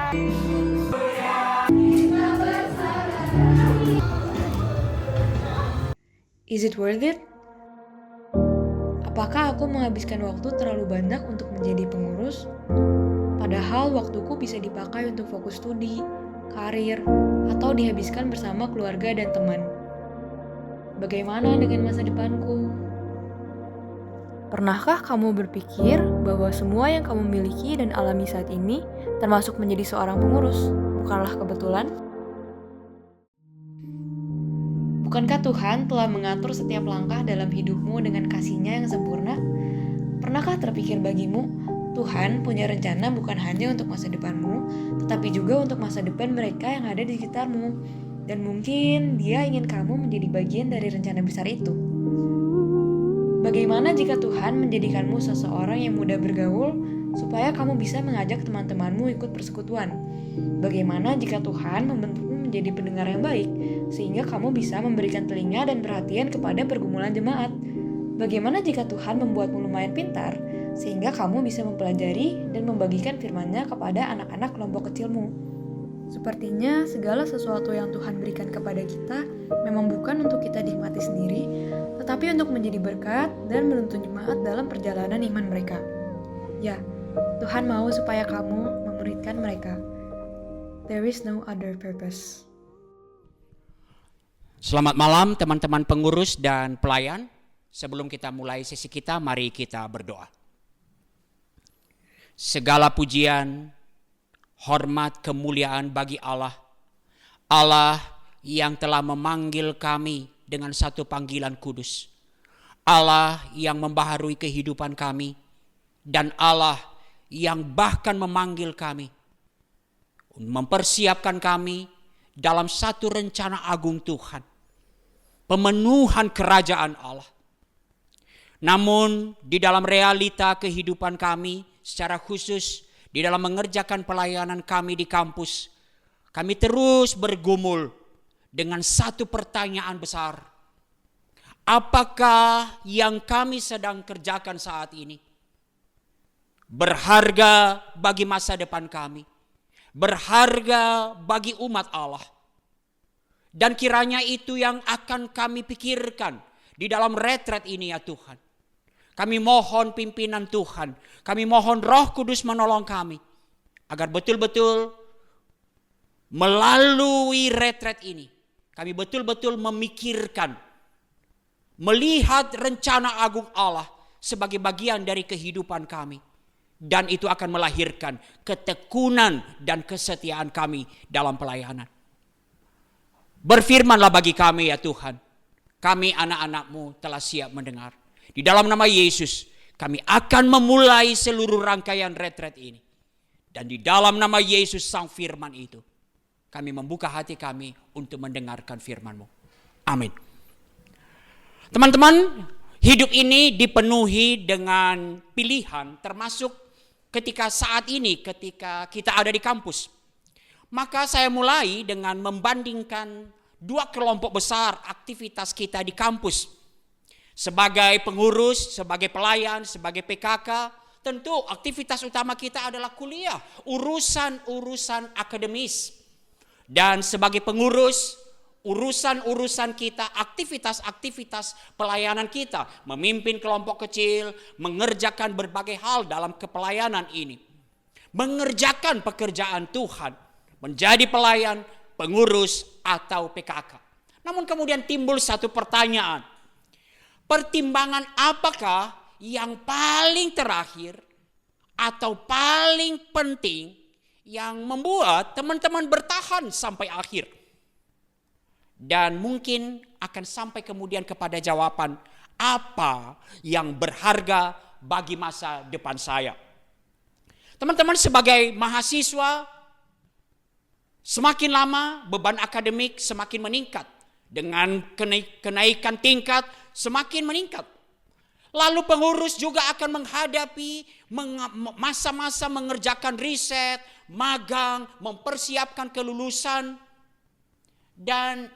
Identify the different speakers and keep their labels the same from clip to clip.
Speaker 1: Is it worth it? Apakah aku menghabiskan waktu terlalu banyak untuk menjadi pengurus? Padahal waktuku bisa dipakai untuk fokus studi, karir, atau dihabiskan bersama keluarga dan teman. Bagaimana dengan masa depanku? Pernahkah kamu berpikir bahwa semua yang kamu miliki dan alami saat ini, termasuk menjadi seorang pengurus, bukanlah kebetulan? Bukankah Tuhan telah mengatur setiap langkah dalam hidupmu dengan kasih-Nya yang sempurna? Pernahkah terpikir bagimu, Tuhan punya rencana bukan hanya untuk masa depanmu, tetapi juga untuk masa depan mereka yang ada di sekitarmu. Dan mungkin Dia ingin kamu menjadi bagian dari rencana besar itu. Bagaimana jika Tuhan menjadikanmu seseorang yang mudah bergaul, supaya kamu bisa mengajak teman-temanmu ikut persekutuan? Bagaimana jika Tuhan membentukmu menjadi pendengar yang baik, sehingga kamu bisa memberikan telinga dan perhatian kepada pergumulan jemaat? Bagaimana jika Tuhan membuatmu lumayan pintar, sehingga kamu bisa mempelajari dan membagikan firman-Nya kepada anak-anak kelompok kecilmu? Sepertinya segala sesuatu yang Tuhan berikan kepada kita memang bukan untuk kita nikmati sendiri, tetapi untuk menjadi berkat dan menuntun jemaat dalam perjalanan iman mereka. Ya, Tuhan mau supaya kamu memuridkan mereka. There is no other purpose.
Speaker 2: Selamat malam teman-teman pengurus dan pelayan. Sebelum kita mulai sesi kita, mari kita berdoa. Segala pujian, hormat, kemuliaan bagi Allah. Allah yang telah memanggil kami dengan satu panggilan kudus. Allah yang membaharui kehidupan kami. Dan Allah yang bahkan memanggil kami, mempersiapkan kami dalam satu rencana agung Tuhan. Pemenuhan kerajaan Allah. Namun di dalam realita kehidupan kami, secara khusus di dalam mengerjakan pelayanan kami di kampus, kami terus bergumul dengan satu pertanyaan besar. Apakah yang kami sedang kerjakan saat ini berharga bagi masa depan kami? Berharga bagi umat Allah. Dan kiranya itu yang akan kami pikirkan di dalam retret ini ya Tuhan. Kami mohon pimpinan Tuhan. Kami mohon Roh Kudus menolong kami. Agar betul-betul melalui retret ini, kami betul-betul memikirkan, melihat rencana agung Allah sebagai bagian dari kehidupan kami. Dan itu akan melahirkan ketekunan dan kesetiaan kami dalam pelayanan. Berfirmanlah bagi kami ya Tuhan. Kami anak-anak-Mu telah siap mendengar. Di dalam nama Yesus kami akan memulai seluruh rangkaian retret ini. Dan di dalam nama Yesus Sang Firman itu, kami membuka hati kami untuk mendengarkan firman-Mu. Amin. Teman-teman, hidup ini dipenuhi dengan pilihan, termasuk ketika saat ini, ketika kita ada di kampus. Maka saya mulai dengan membandingkan dua kelompok besar aktivitas kita di kampus. Sebagai pengurus, sebagai pelayan, sebagai PKK, tentu aktivitas utama kita adalah kuliah, urusan-urusan akademis. Dan sebagai pengurus, urusan-urusan kita, aktivitas-aktivitas pelayanan kita, memimpin kelompok kecil, mengerjakan berbagai hal dalam kepelayanan ini. Mengerjakan pekerjaan Tuhan, menjadi pelayan, pengurus, atau PKK. Namun kemudian timbul satu pertanyaan. Pertimbangan apakah yang paling terakhir atau paling penting yang membuat teman-teman bertahan sampai akhir? Dan mungkin akan sampai kemudian kepada jawaban apa yang berharga bagi masa depan saya. Teman-teman sebagai mahasiswa, semakin lama beban akademik semakin meningkat. Dengan kenaikan tingkat semakin meningkat. Lalu pengurus juga akan menghadapi masa-masa mengerjakan riset, magang, mempersiapkan kelulusan. Dan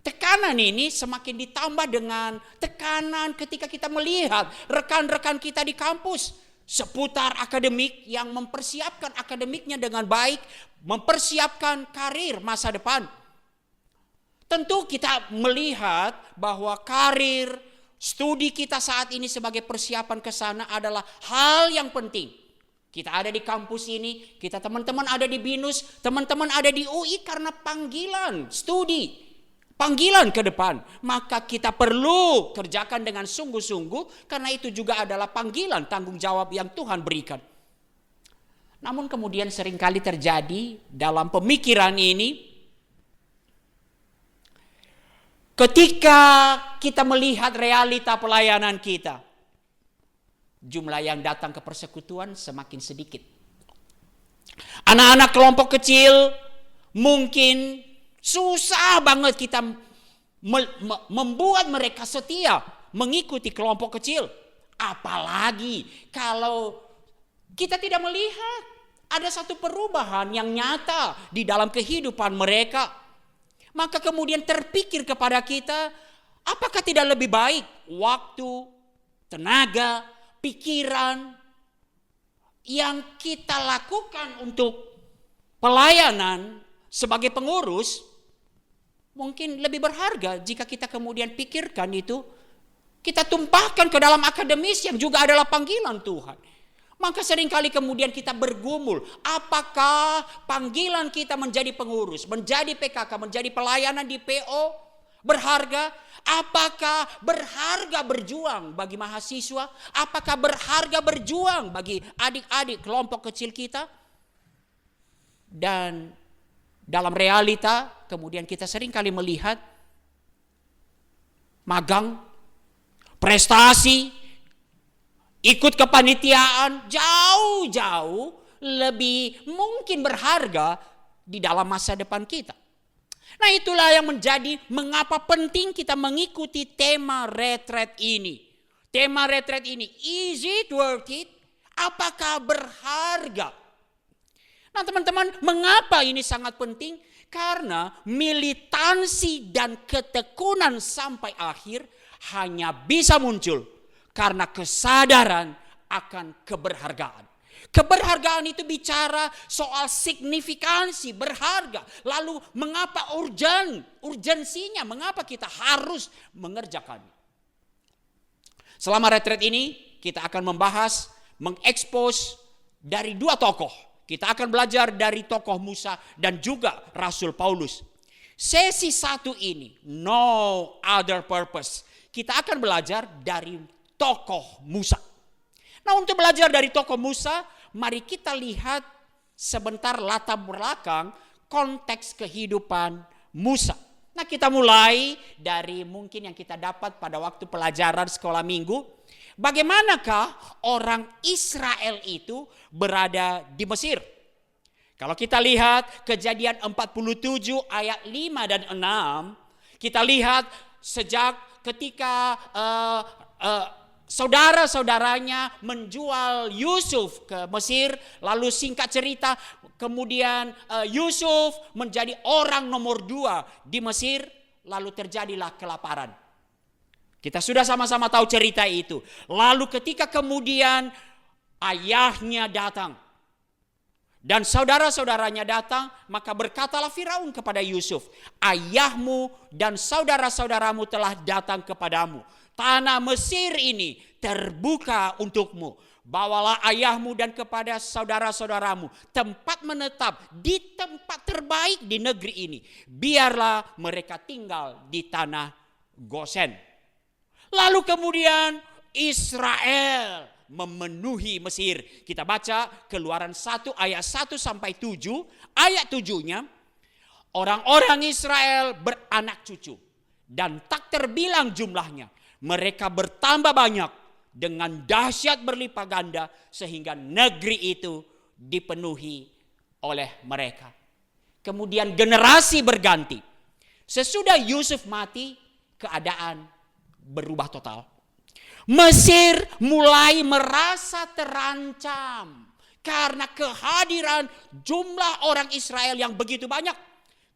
Speaker 2: tekanan ini semakin ditambah dengan tekanan ketika kita melihat rekan-rekan kita di kampus. seputar akademik, yang mempersiapkan akademiknya dengan baik, mempersiapkan karir masa depan. Tentu kita melihat bahwa karir, studi kita saat ini sebagai persiapan ke sana adalah hal yang penting. Kita ada di kampus ini, kita teman-teman ada di BINUS, teman-teman ada di UI karena panggilan studi, panggilan ke depan. Maka kita perlu kerjakan dengan sungguh-sungguh karena itu juga adalah panggilan, tanggung jawab yang Tuhan berikan. Namun kemudian seringkali terjadi dalam pemikiran ini, ketika kita melihat realita pelayanan kita, jumlah yang datang ke persekutuan semakin sedikit. Anak-anak kelompok kecil mungkin susah banget kita membuat mereka setia mengikuti kelompok kecil. Apalagi kalau kita tidak melihat ada satu perubahan yang nyata di dalam kehidupan mereka. Maka kemudian terpikir kepada kita, apakah tidak lebih baik waktu, tenaga, pikiran yang kita lakukan untuk pelayanan sebagai pengurus mungkin lebih berharga jika kita kemudian pikirkan itu, kita tumpahkan ke dalam akademis yang juga adalah panggilan Tuhan. Maka seringkali kemudian kita bergumul, apakah panggilan kita menjadi pengurus, menjadi PKK, menjadi pelayanan di PO berharga? Apakah berharga berjuang bagi mahasiswa? Apakah berharga berjuang bagi adik-adik kelompok kecil kita? Dan dalam realita kemudian kita seringkali melihat magang, prestasi, ikut kepanitiaan jauh-jauh lebih mungkin berharga di dalam masa depan kita. Nah, itulah yang menjadi mengapa penting kita mengikuti tema retret ini. Tema retret ini, is it worth it? Apakah berharga? Nah, teman-teman, mengapa ini sangat penting? Karena militansi dan ketekunan sampai akhir hanya bisa muncul karena kesadaran akan keberhargaan. Keberhargaan itu bicara soal signifikansi, berharga. Lalu mengapa urgensinya, mengapa kita harus mengerjakannya. Selama retret ini kita akan membahas, mengekspos dari dua tokoh. Kita akan belajar dari tokoh Musa dan juga Rasul Paulus. Sesi satu ini, no other purpose. Kita akan belajar dari tokoh Musa. Nah, untuk belajar dari tokoh Musa, mari kita lihat sebentar latar belakang konteks kehidupan Musa. Nah, kita mulai dari mungkin yang kita dapat pada waktu pelajaran sekolah minggu. Bagaimanakah orang Israel itu berada di Mesir? Kalau kita lihat Kejadian 47 ayat 5 dan 6, kita lihat sejak ketika saudara-saudaranya menjual Yusuf ke Mesir, lalu singkat cerita kemudian Yusuf menjadi orang nomor 2 di Mesir, lalu terjadilah kelaparan. Kita sudah sama-sama tahu cerita itu. Lalu ketika kemudian ayahnya datang dan saudara-saudaranya datang, maka berkatalah Firaun kepada Yusuf, ayahmu dan saudara-saudaramu telah datang kepadamu. Tanah Mesir ini terbuka untukmu. Bawalah ayahmu dan kepada saudara-saudaramu tempat menetap di tempat terbaik di negeri ini. Biarlah mereka tinggal di tanah Gosen. Lalu kemudian Israel memenuhi Mesir. Kita baca Keluaran 1 ayat 1 sampai 7. Ayat 7-nya, orang-orang Israel beranak cucu dan tak terbilang jumlahnya. Mereka bertambah banyak dengan dahsyat berlipat ganda sehingga negeri itu dipenuhi oleh mereka. Kemudian generasi berganti. Sesudah Yusuf mati, keadaan berubah total. Mesir mulai merasa terancam karena kehadiran jumlah orang Israel yang begitu banyak.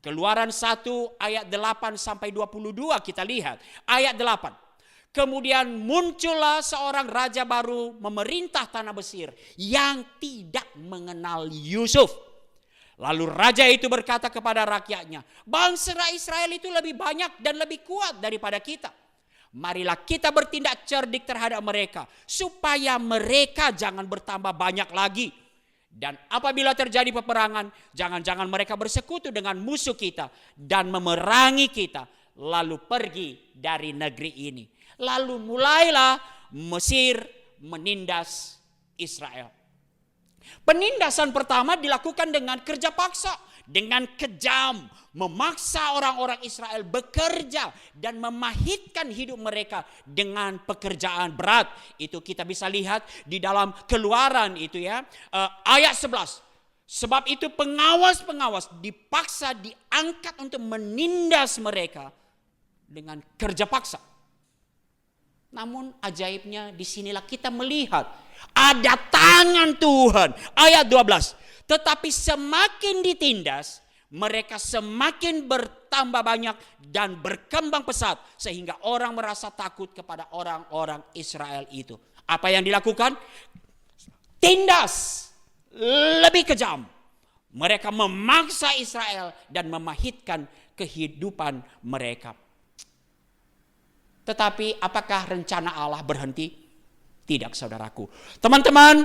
Speaker 2: Keluaran 1 ayat 8 sampai 22 kita lihat. Ayat 8. Kemudian muncullah seorang raja baru memerintah tanah Mesir yang tidak mengenal Yusuf. Lalu raja itu berkata kepada rakyatnya, bangsa Israel itu lebih banyak dan lebih kuat daripada kita. Marilah kita bertindak cerdik terhadap mereka, supaya mereka jangan bertambah banyak lagi. Dan apabila terjadi peperangan, jangan-jangan mereka bersekutu dengan musuh kita dan memerangi kita, lalu pergi dari negeri ini. Lalu mulailah Mesir menindas Israel. Penindasan pertama dilakukan dengan kerja paksa, dengan kejam, memaksa orang-orang Israel bekerja dan memahitkan hidup mereka dengan pekerjaan berat. Itu kita bisa lihat di dalam Keluaran itu ya, ayat 11. Sebab itu pengawas-pengawas dipaksa diangkat untuk menindas mereka dengan kerja paksa. Namun ajaibnya disinilah kita melihat ada tangan Tuhan. Ayat 12. Tetapi semakin ditindas, mereka semakin bertambah banyak dan berkembang pesat. Sehingga orang merasa takut kepada orang-orang Israel itu. Apa yang dilakukan? Tindas lebih kejam. Mereka memaksa Israel dan memahitkan kehidupan mereka. Tetapi apakah rencana Allah berhenti? Tidak, saudaraku. Teman-teman,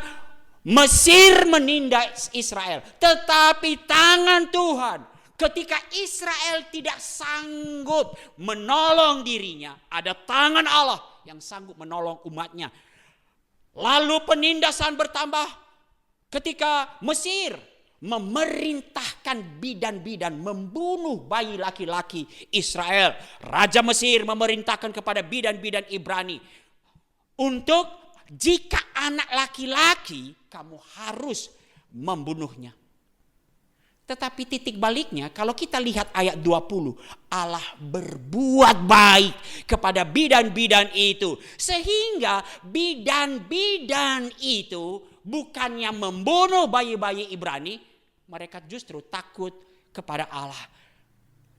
Speaker 2: Mesir menindas Israel. Tetapi tangan Tuhan, ketika Israel tidak sanggup menolong dirinya, ada tangan Allah yang sanggup menolong umatnya. Lalu penindasan bertambah ketika Mesir memerintahkan bidan-bidan membunuh bayi laki-laki Israel. Raja Mesir memerintahkan kepada bidan-bidan Ibrani untuk jika anak laki-laki kamu harus membunuhnya. Tetapi titik baliknya kalau kita lihat ayat 20, Allah berbuat baik kepada bidan-bidan itu sehingga bidan-bidan itu bukannya membunuh bayi-bayi Ibrani, mereka justru takut kepada Allah.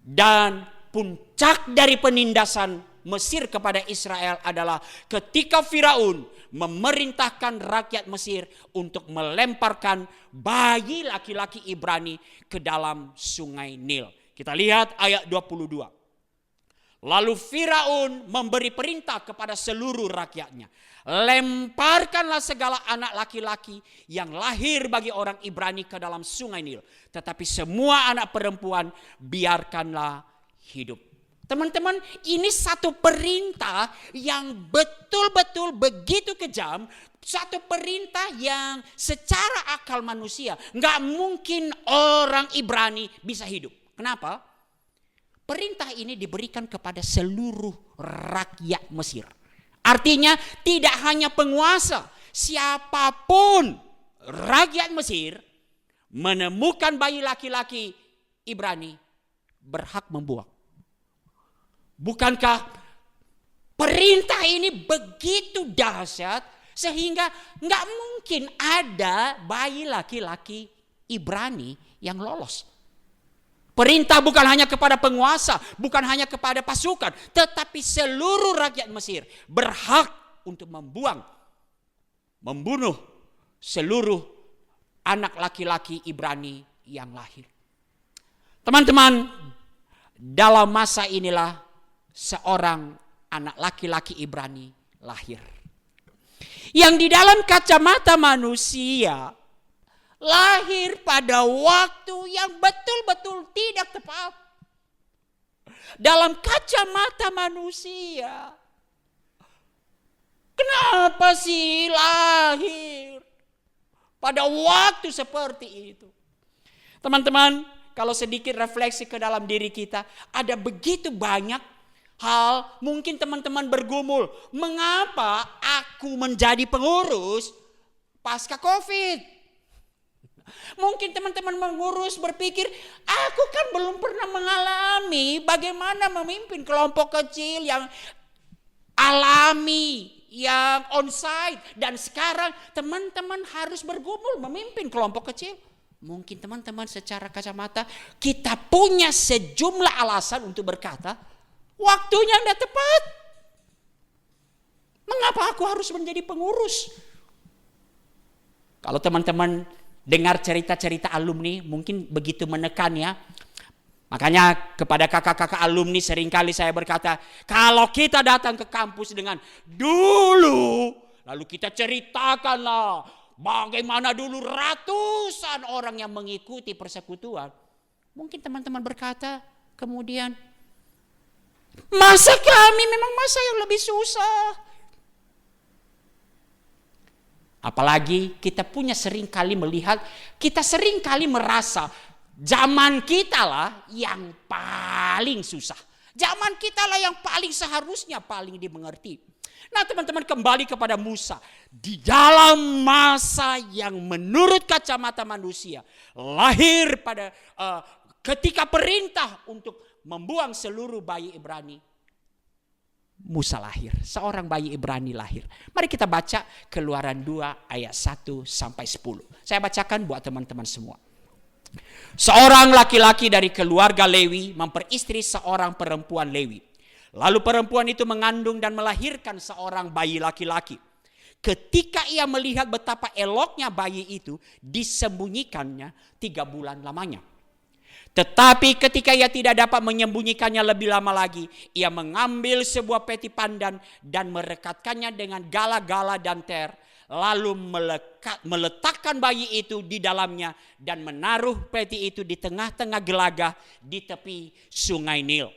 Speaker 2: Dan puncak dari penindasan Mesir kepada Israel adalah ketika Firaun memerintahkan rakyat Mesir untuk melemparkan bayi laki-laki Ibrani ke dalam sungai Nil. Kita lihat ayat 22. Lalu Firaun memberi perintah kepada seluruh rakyatnya. Lemparkanlah segala anak laki-laki yang lahir bagi orang Ibrani ke dalam sungai Nil. Tetapi semua anak perempuan biarkanlah hidup. Teman-teman, ini satu perintah yang betul-betul begitu kejam. Satu perintah yang secara akal manusia nggak mungkin orang Ibrani bisa hidup. Kenapa? Perintah ini diberikan kepada seluruh rakyat Mesir. Artinya tidak hanya penguasa, siapapun rakyat Mesir menemukan bayi laki-laki Ibrani berhak membuang. Bukankah perintah ini begitu dahsyat sehingga nggak mungkin ada bayi laki-laki Ibrani yang lolos. Perintah bukan hanya kepada penguasa, bukan hanya kepada pasukan, tetapi seluruh rakyat Mesir berhak untuk membunuh seluruh anak laki-laki Ibrani yang lahir. Teman-teman, dalam masa inilah seorang anak laki-laki Ibrani lahir. Yang di dalam kacamata manusia lahir pada waktu yang betul-betul tidak tepat. Dalam kacamata manusia, kenapa sih lahir pada waktu seperti itu? Teman-teman, kalau sedikit refleksi ke dalam diri kita, ada begitu banyak hal, mungkin teman-teman bergumul, mengapa aku menjadi pengurus pasca COVID? Mungkin teman-teman mengurus berpikir, aku kan belum pernah mengalami bagaimana memimpin kelompok kecil yang alami, yang onsite. Dan sekarang teman-teman harus bergumul memimpin kelompok kecil. Mungkin teman-teman secara kacamata kita punya sejumlah alasan untuk berkata, waktunya tidak tepat. Mengapa aku harus menjadi pengurus? Kalau teman-teman dengar cerita-cerita alumni mungkin begitu menekan ya. Makanya kepada kakak-kakak alumni seringkali saya berkata, kalau kita datang ke kampus dengan dulu, lalu kita ceritakanlah bagaimana dulu ratusan orang yang mengikuti persekutuan. Mungkin teman-teman berkata kemudian, masa kami memang masa yang lebih susah. Apalagi kita punya seringkali melihat, kita seringkali merasa zaman kita lah yang paling susah. Zaman kita lah yang paling seharusnya paling dimengerti. Nah teman-teman, kembali kepada Musa. Di dalam masa yang menurut kacamata manusia lahir pada ketika perintah untuk membuang seluruh bayi Ibrani, Musa lahir, seorang bayi Ibrani lahir. Mari kita baca Keluaran 2 ayat 1 sampai 10. Saya bacakan buat teman-teman semua. Seorang laki-laki dari keluarga Lewi memperistri seorang perempuan Lewi. Lalu perempuan itu mengandung dan melahirkan seorang bayi laki-laki. Ketika ia melihat betapa eloknya bayi itu, disembunyikannya 3 bulan lamanya. Tetapi ketika ia tidak dapat menyembunyikannya lebih lama lagi, ia mengambil sebuah peti pandan dan merekatkannya dengan gala-gala dan ter, lalu meletakkan bayi itu di dalamnya dan menaruh peti itu di tengah-tengah gelagah di tepi sungai Nil.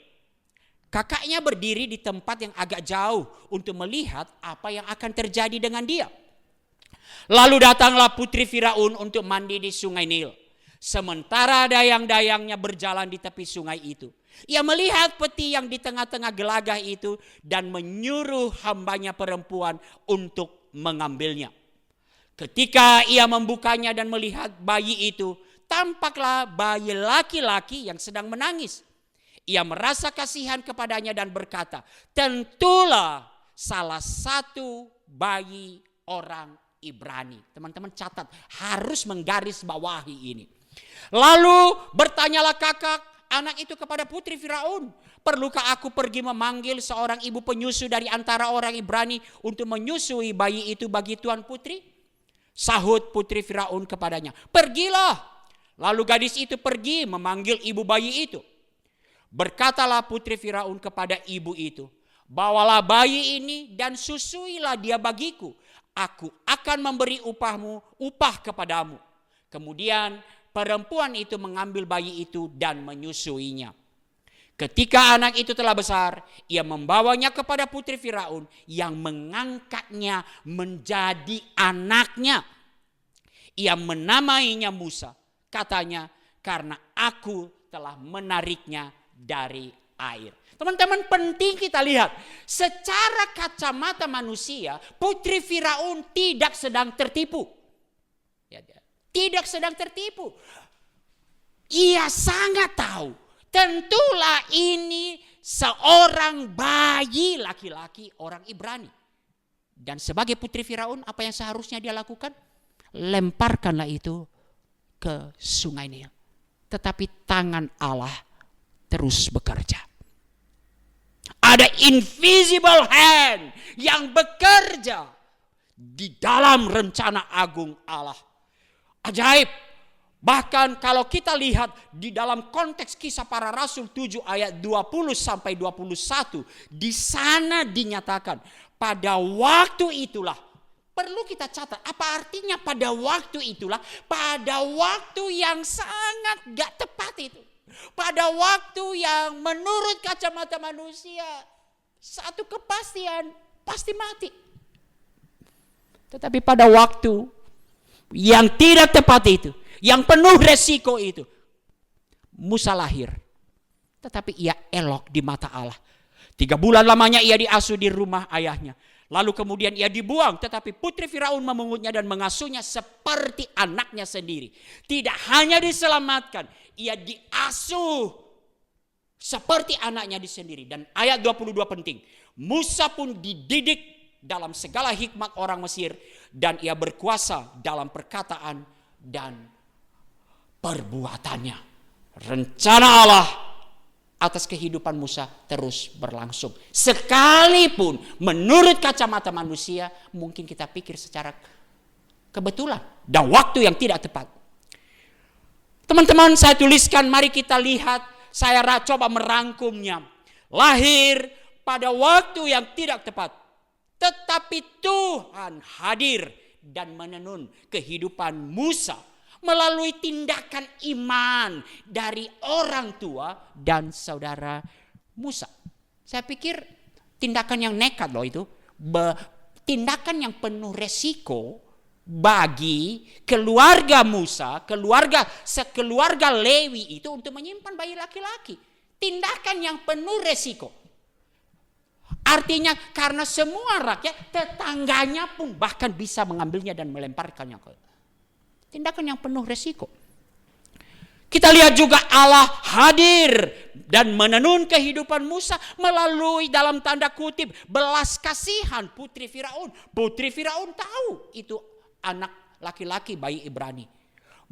Speaker 2: Kakaknya berdiri di tempat yang agak jauh untuk melihat apa yang akan terjadi dengan dia. Lalu datanglah putri Firaun untuk mandi di sungai Nil. Sementara dayang-dayangnya berjalan di tepi sungai itu, ia melihat peti yang di tengah-tengah gelagah itu dan menyuruh hambanya perempuan untuk mengambilnya. Ketika ia membukanya dan melihat bayi itu, tampaklah bayi laki-laki yang sedang menangis. Ia merasa kasihan kepadanya dan berkata, tentulah salah satu bayi orang Ibrani. Teman-teman catat, harus menggaris bawahi ini. Lalu bertanyalah kakak anak itu kepada putri Firaun, perlukah aku pergi memanggil seorang ibu penyusu dari antara orang Ibrani untuk menyusui bayi itu bagi tuan putri? Sahut putri Firaun kepadanya, pergilah. Lalu gadis itu pergi memanggil ibu bayi itu. Berkatalah putri Firaun kepada ibu itu, bawalah bayi ini dan susuilah dia bagiku. Aku akan memberi upah kepadamu. Kemudian perempuan itu mengambil bayi itu dan menyusuinya. Ketika anak itu telah besar, ia membawanya kepada putri Firaun yang mengangkatnya menjadi anaknya. Ia menamainya Musa. Katanya, karena aku telah menariknya dari air. Teman-teman, penting kita lihat, secara kacamata manusia, putri Firaun tidak sedang tertipu. Tidak sedang tertipu. Ia sangat tahu, tentulah ini seorang bayi laki-laki orang Ibrani. Dan sebagai putri Firaun, apa yang seharusnya dia lakukan? Lemparkanlah itu ke sungai Nil. Tetapi tangan Allah terus bekerja. Ada invisible hand yang bekerja di dalam rencana agung Allah. Ajaib. Bahkan kalau kita lihat di dalam konteks Kisah Para Rasul 7 ayat 20 sampai 21, di sana dinyatakan pada waktu itulah. Perlu kita catat, apa artinya pada waktu itulah? Pada waktu yang sangat gak tepat itu. Pada waktu yang menurut kacamata manusia satu kepastian pasti mati. Tetapi pada waktu yang tidak tepat itu, yang penuh resiko itu, Musa lahir. Tetapi ia elok di mata Allah. 3 bulan lamanya ia diasuh di rumah ayahnya. Lalu kemudian ia dibuang, tetapi putri Firaun memungutnya dan mengasuhnya seperti anaknya sendiri. Tidak hanya diselamatkan, ia diasuh seperti anaknya sendiri. Dan ayat 22 penting. Musa pun dididik dalam segala hikmat orang Mesir dan ia berkuasa dalam perkataan dan perbuatannya. Rencana Allah atas kehidupan Musa terus berlangsung. Sekalipun menurut kacamata manusia mungkin kita pikir secara kebetulan dan waktu yang tidak tepat. Teman-teman, saya tuliskan, mari kita lihat, saya coba merangkumnya. Lahir pada waktu yang tidak tepat, tetapi Tuhan hadir dan menenun kehidupan Musa melalui tindakan iman dari orang tua dan saudara Musa. Saya pikir tindakan yang nekat loh itu, tindakan yang penuh resiko bagi keluarga Musa, sekeluarga Lewi itu untuk menyimpan bayi laki-laki. Tindakan yang penuh resiko. Artinya karena semua rakyat, tetangganya pun bahkan bisa mengambilnya dan melemparkannya ke. Tindakan yang penuh resiko. Kita lihat juga Allah hadir dan menenun kehidupan Musa melalui dalam tanda kutip belas kasihan putri Firaun. Putri Firaun tahu itu anak laki-laki bayi Ibrani.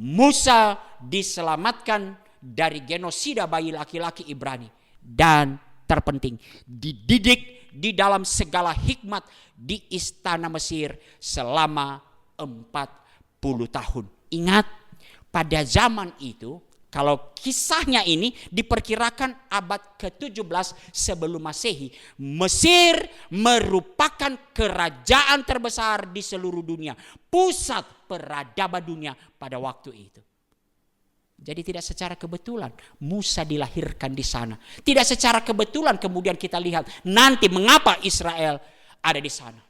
Speaker 2: Musa diselamatkan dari genosida bayi laki-laki Ibrani. Dan terpenting, dididik di dalam segala hikmat di istana Mesir selama 40 tahun. Ingat, pada zaman itu, kalau kisahnya ini diperkirakan abad ke-17 sebelum Masehi, Mesir merupakan kerajaan terbesar di seluruh dunia, pusat peradaban dunia pada waktu itu. Jadi tidak secara kebetulan Musa dilahirkan di sana. Tidak secara kebetulan kemudian kita lihat nanti mengapa Israel ada di sana.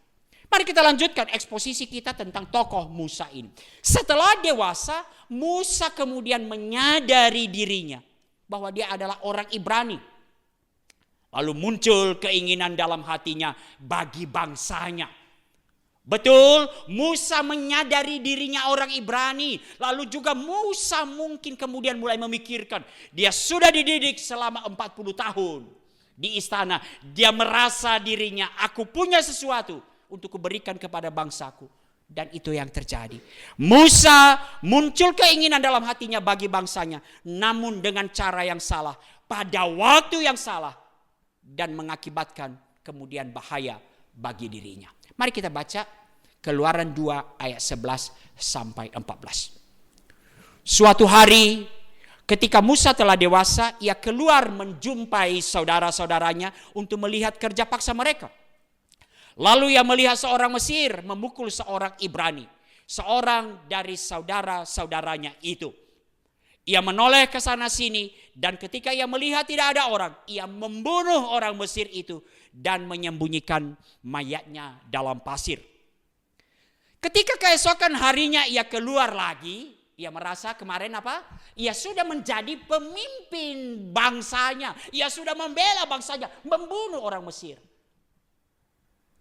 Speaker 2: Mari kita lanjutkan eksposisi kita tentang tokoh Musa ini. Setelah dewasa, Musa kemudian menyadari dirinya bahwa dia adalah orang Ibrani. Lalu muncul keinginan dalam hatinya bagi bangsanya. Betul, Musa menyadari dirinya orang Ibrani. Lalu juga Musa mungkin kemudian mulai memikirkan, dia sudah dididik selama 40 tahun di istana. Dia merasa dirinya, aku punya sesuatu untuk kuberikan kepada bangsaku. Dan itu yang terjadi. Musa muncul keinginan dalam hatinya bagi bangsanya, namun dengan cara yang salah, pada waktu yang salah, dan mengakibatkan kemudian bahaya bagi dirinya. Mari kita baca Keluaran 2 ayat 11 sampai 14. Suatu hari ketika Musa telah dewasa, ia keluar menjumpai saudara-saudaranya untuk melihat kerja paksa mereka. Lalu ia melihat seorang Mesir memukul seorang Ibrani, seorang dari saudara-saudaranya itu. Ia menoleh ke sana sini, dan ketika ia melihat tidak ada orang, ia membunuh orang Mesir itu dan menyembunyikan mayatnya dalam pasir. Ketika keesokan harinya ia keluar lagi, ia merasa kemarin apa? Ia sudah menjadi pemimpin bangsanya, ia sudah membela bangsanya, membunuh orang Mesir.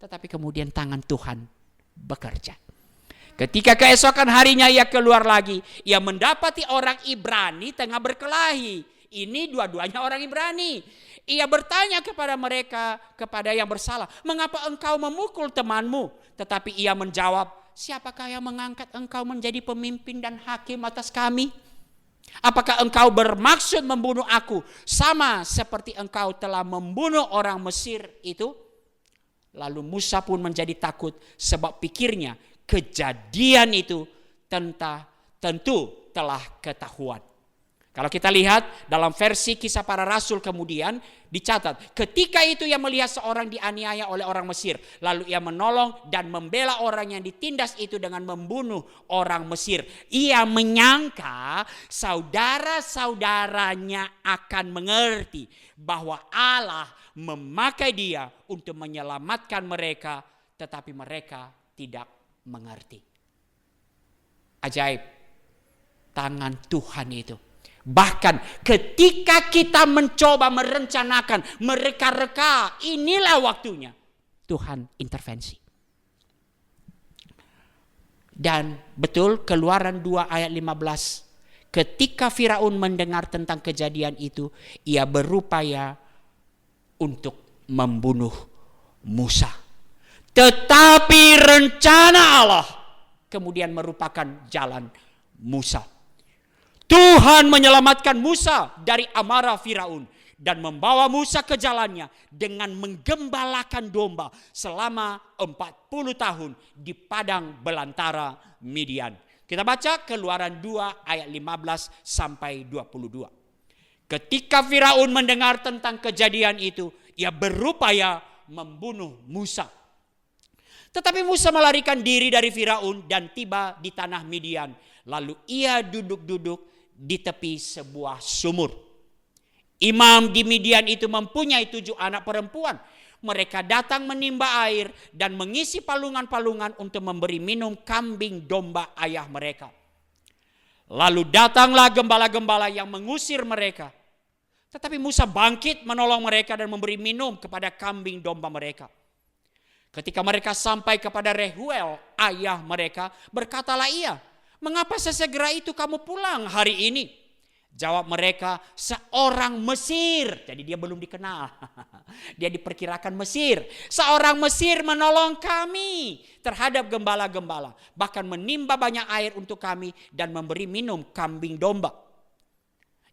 Speaker 2: Tetapi kemudian tangan Tuhan bekerja. Ketika keesokan harinya ia keluar lagi, ia mendapati orang Ibrani tengah berkelahi. Ini dua-duanya orang Ibrani. Ia bertanya kepada mereka, kepada yang bersalah, mengapa engkau memukul temanmu? Tetapi ia menjawab, siapakah yang mengangkat engkau menjadi pemimpin dan hakim atas kami? Apakah engkau bermaksud membunuh aku sama seperti engkau telah membunuh orang Mesir itu? Lalu Musa pun menjadi takut sebab pikirnya kejadian itu tentu telah ketahuan. Kalau kita lihat dalam versi Kisah Para Rasul kemudian dicatat, ketika itu ia melihat seorang dianiaya oleh orang Mesir, lalu ia menolong dan membela orang yang ditindas itu dengan membunuh orang Mesir. Ia menyangka saudara-saudaranya akan mengerti bahwa Allah memakai dia untuk menyelamatkan mereka, tetapi mereka tidak mengerti. Ajaib, tangan Tuhan itu. Bahkan ketika kita mencoba merencanakan, mereka-reka, inilah waktunya Tuhan intervensi. Dan betul Keluaran 2 ayat 15, ketika Firaun mendengar tentang kejadian itu, ia berupaya untuk membunuh Musa. Tetapi rencana Allah kemudian merupakan jalan Musa. Tuhan menyelamatkan Musa dari amarah Firaun. dan membawa Musa ke jalannya dengan menggembalakan domba selama 40 tahun di padang belantara Midian. Kita baca Keluaran 2 ayat 15 sampai 22. Ketika Firaun mendengar tentang kejadian itu, ia berupaya membunuh Musa. Tetapi Musa melarikan diri dari Firaun dan tiba di tanah Midian. Lalu ia duduk-duduk di tepi sebuah sumur. Imam di Midian itu mempunyai 7 anak perempuan. Mereka datang menimba air dan mengisi palungan-palungan untuk memberi minum kambing domba ayah mereka. Lalu datanglah gembala-gembala yang mengusir mereka. Tetapi Musa bangkit menolong mereka dan memberi minum kepada kambing domba mereka. Ketika mereka sampai kepada Rehuel, ayah mereka, berkatalah ia, "Mengapa sesegera itu kamu pulang hari ini?" Jawab mereka, "Seorang Mesir." Jadi dia belum dikenal. Dia diperkirakan Mesir. "Seorang Mesir menolong kami terhadap gembala-gembala. Bahkan menimba banyak air untuk kami dan memberi minum kambing domba."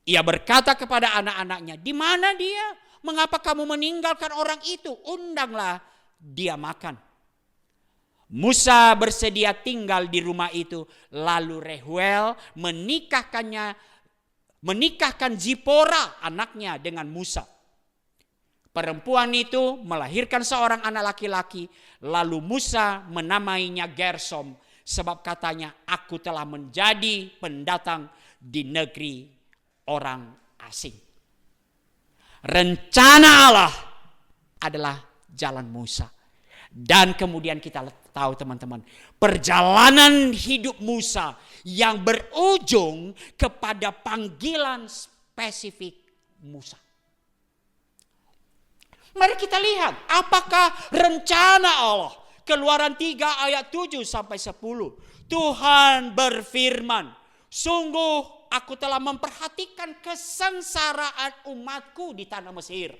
Speaker 2: Ia berkata kepada anak-anaknya, "Di mana dia? Mengapa kamu meninggalkan orang itu? Undanglah dia makan." Musa bersedia tinggal di rumah itu. Lalu Rehuel menikahkan Zipora anaknya dengan Musa. Perempuan itu melahirkan seorang anak laki-laki. Lalu Musa menamainya Gersom. Sebab katanya, "Aku telah menjadi pendatang di negeri orang asing." Rencana Allah adalah jalan Musa. Dan kemudian kita tahu teman-teman, perjalanan hidup Musa yang berujung kepada panggilan spesifik Musa. Mari kita lihat apakah rencana Allah. Keluaran 3 ayat 7 sampai 10. Tuhan berfirman, "Sungguh aku telah memperhatikan kesengsaraan umatku di tanah Mesir."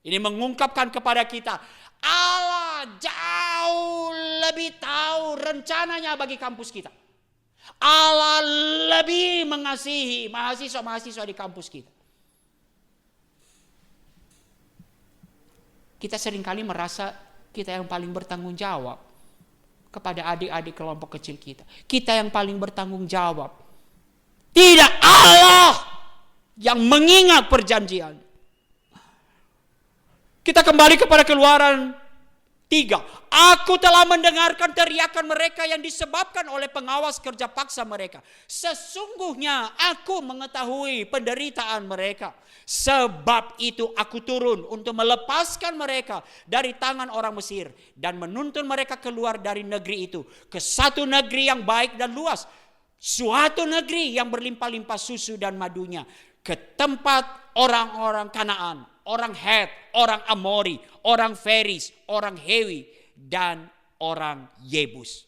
Speaker 2: Ini mengungkapkan kepada kita, Allah jauh lebih tahu rencananya bagi kampus kita. Allah lebih mengasihi mahasiswa-mahasiswa di kampus kita. Kita seringkali merasa kita yang paling bertanggung jawab kepada adik-adik kelompok kecil kita. Kita yang paling bertanggung jawab. Tidak, Allah yang mengingat perjanjian. Kita kembali kepada Keluaran 3. Aku telah mendengarkan teriakan mereka yang disebabkan oleh pengawas kerja paksa mereka. Sesungguhnya aku mengetahui penderitaan mereka. Sebab itu aku turun untuk melepaskan mereka dari tangan orang Mesir. Dan menuntun mereka keluar dari negeri itu. Ke satu negeri yang baik dan luas. Suatu negeri yang berlimpah-limpah susu dan madunya. Ke tempat orang-orang Kanaan, orang Het, orang Amori, orang Feris, orang Hewi, dan orang Yebus.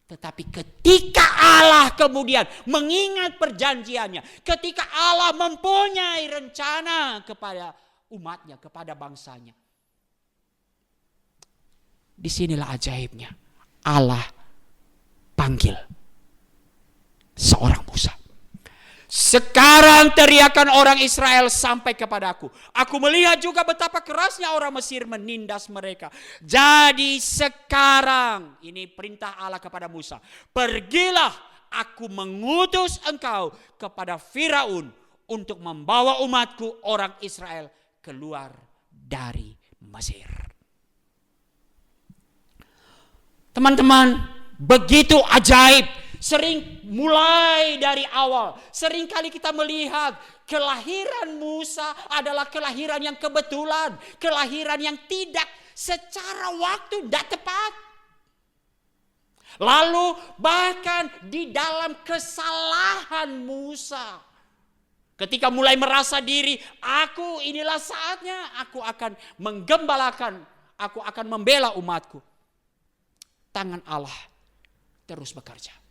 Speaker 2: Tetapi ketika Allah kemudian mengingat perjanjiannya, ketika Allah mempunyai rencana kepada umatnya, kepada bangsanya, disinilah ajaibnya. Allah panggil seorang Musa. Sekarang teriakan orang Israel sampai kepadaku. Aku melihat juga betapa kerasnya orang Mesir menindas mereka. Jadi sekarang, ini perintah Allah kepada Musa. Pergilah, aku mengutus engkau kepada Firaun untuk membawa umatku orang Israel keluar dari Mesir. Teman-teman, begitu ajaib. Sering mulai dari awal. Sering kali kita melihat kelahiran Musa adalah kelahiran yang kebetulan. Kelahiran yang tidak secara waktu tidak tepat. Lalu bahkan di dalam kesalahan Musa. Ketika mulai merasa diri, aku inilah saatnya. Aku akan menggembalakan. Aku akan membela umatku. Tangan Allah terus bekerja.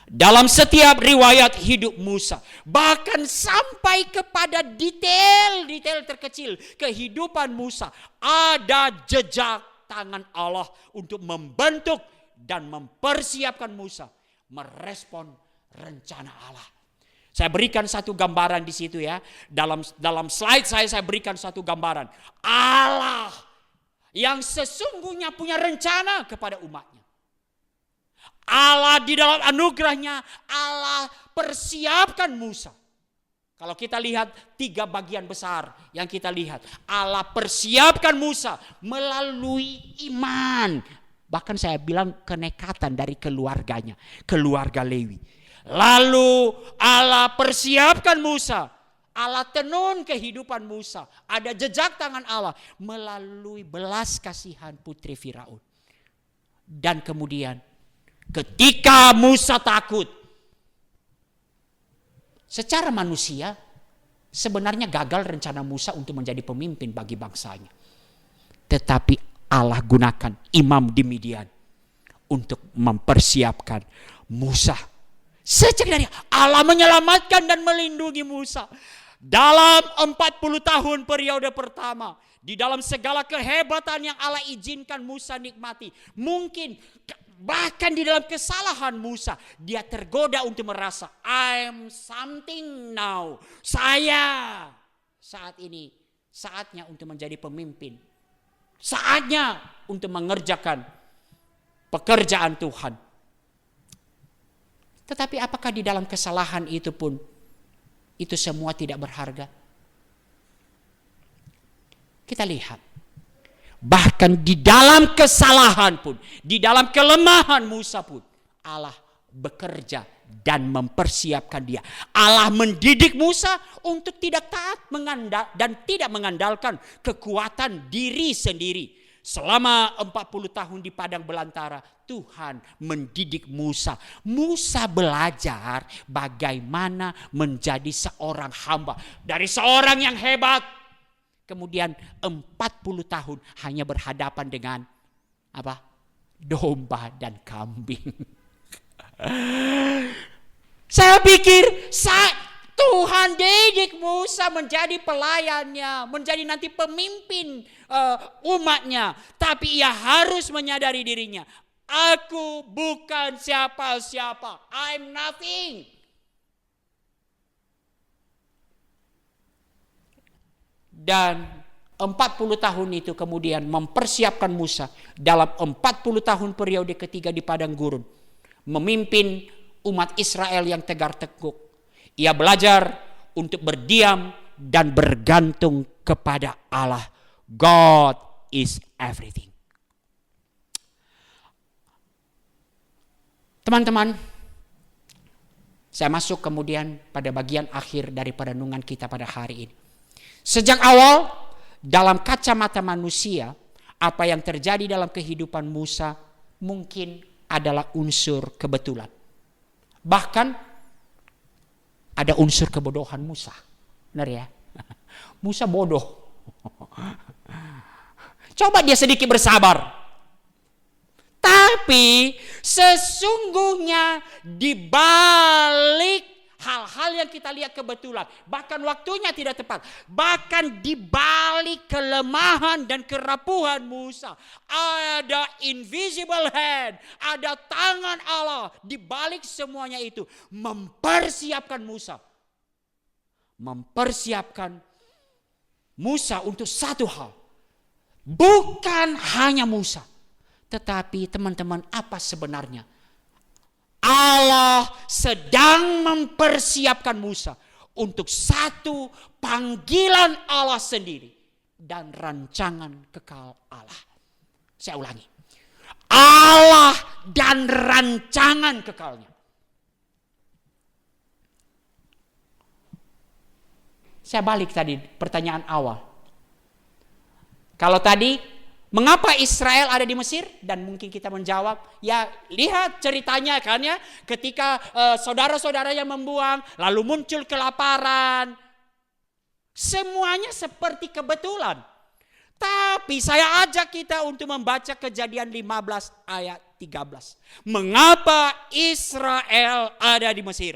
Speaker 2: Dalam setiap riwayat hidup Musa, bahkan sampai kepada detail-detail terkecil kehidupan Musa, ada jejak tangan Allah untuk membentuk dan mempersiapkan Musa merespon rencana Allah. Saya berikan satu gambaran di situ ya. Dalam slide saya berikan satu gambaran. Allah yang sesungguhnya punya rencana kepada umatnya. Allah di dalam anugerahnya, Allah persiapkan Musa. Kalau kita lihat 3 bagian besar yang kita lihat. Allah persiapkan Musa melalui iman. Bahkan saya bilang kenekatan dari keluarganya, keluarga Lewi. Lalu Allah persiapkan Musa. Allah tenun kehidupan Musa. Ada jejak tangan Allah melalui belas kasihan putri Firaun. Dan kemudian ketika Musa takut, secara manusia sebenarnya gagal rencana Musa untuk menjadi pemimpin bagi bangsanya. Tetapi Allah gunakan imam di Midian untuk mempersiapkan Musa. Sejak dari Allah menyelamatkan dan melindungi Musa. Dalam 40 tahun periode pertama. Di dalam segala kehebatan yang Allah izinkan Musa nikmati. Mungkin bahkan di dalam kesalahan Musa. Dia tergoda untuk merasa I'm something now. Saya saat ini saatnya untuk menjadi pemimpin. Saatnya untuk mengerjakan pekerjaan Tuhan. Tetapi apakah di dalam kesalahan itu pun itu semua tidak berharga? Kita lihat. Bahkan di dalam kesalahan pun, di dalam kelemahan Musa pun, Allah bekerja dan mempersiapkan dia. Allah mendidik Musa untuk tidak taat dan tidak mengandalkan kekuatan diri sendiri. Selama 40 tahun di padang belantara, Tuhan mendidik Musa. Musa belajar bagaimana menjadi seorang hamba. Dari seorang yang hebat, kemudian 40 tahun hanya berhadapan dengan domba dan kambing. Saya pikir Tuhan didik Musa menjadi pelayannya, menjadi nanti pemimpin umatnya. Tapi ia harus menyadari dirinya. Aku bukan siapa-siapa. I'm nothing. Dan 40 tahun itu kemudian mempersiapkan Musa dalam 40 tahun periode ketiga di padang gurun. Memimpin umat Israel yang tegar tengkuk. Ia belajar untuk berdiam dan bergantung kepada Allah. God is everything. Teman-teman, saya masuk kemudian pada bagian akhir daripada renungan kita pada hari ini. Sejak awal, dalam kacamata manusia, apa yang terjadi dalam kehidupan Musa mungkin adalah unsur kebetulan. Bahkan ada unsur kebodohan Musa. Benar ya? Musa bodoh. Coba dia sedikit bersabar. Tapi sesungguhnya di balik hal-hal yang kita lihat kebetulan, bahkan waktunya tidak tepat, bahkan di balik kelemahan dan kerapuhan Musa, ada invisible hand, ada tangan Allah di balik semuanya itu mempersiapkan Musa. Mempersiapkan Musa untuk satu hal. Bukan hanya Musa, tetapi teman-teman, apa sebenarnya? Allah sedang mempersiapkan Musa untuk satu panggilan Allah sendiri dan rancangan kekal Allah. Saya ulangi. Allah dan rancangan kekalnya. Saya balik tadi pertanyaan awal. Kalau tadi mengapa Israel ada di Mesir? Dan mungkin kita menjawab, ya lihat ceritanya kan ya. Ketika saudara-saudaranya membuang, lalu muncul kelaparan. Semuanya seperti kebetulan. Tapi saya ajak kita untuk membaca Kejadian 15 ayat 13. Mengapa Israel ada di Mesir?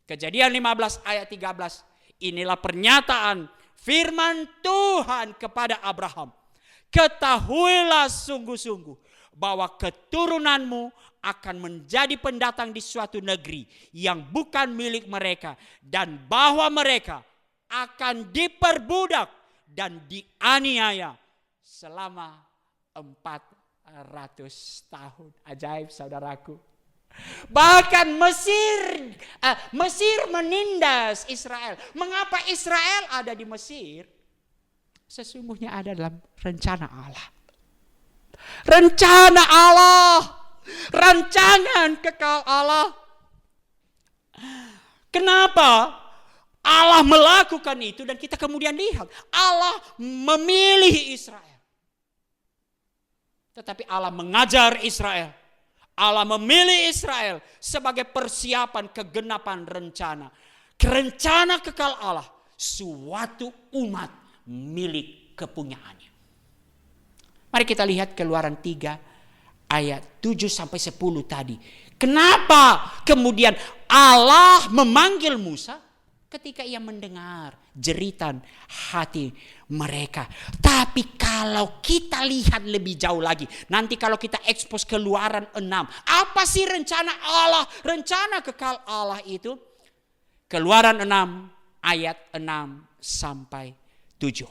Speaker 2: Kejadian 15 ayat 13. Inilah pernyataan firman Tuhan kepada Abraham. Ketahuilah sungguh-sungguh bahwa keturunanmu akan menjadi pendatang di suatu negeri yang bukan milik mereka, dan bahwa mereka akan diperbudak dan dianiaya selama 400 tahun. Ajaib, saudaraku. Bahkan Mesir menindas Israel. Mengapa Israel ada di Mesir? Sesungguhnya ada dalam rencana Allah. Rencana Allah, rancangan kekal Allah. Kenapa Allah melakukan itu? Dan kita kemudian lihat Allah memilih Israel. Tetapi Allah mengajar Israel. Allah memilih Israel sebagai persiapan kegenapan rencana. Rencana kekal Allah, suatu umat milik kepunyaannya. Mari kita lihat Keluaran 3 ayat 7-10 tadi. Kenapa kemudian Allah memanggil Musa? Ketika ia mendengar jeritan hati mereka. Tapi kalau kita lihat lebih jauh lagi, nanti kalau kita ekspos Keluaran 6, apa sih rencana Allah, rencana kekal Allah itu? Keluaran 6 ayat 6-7.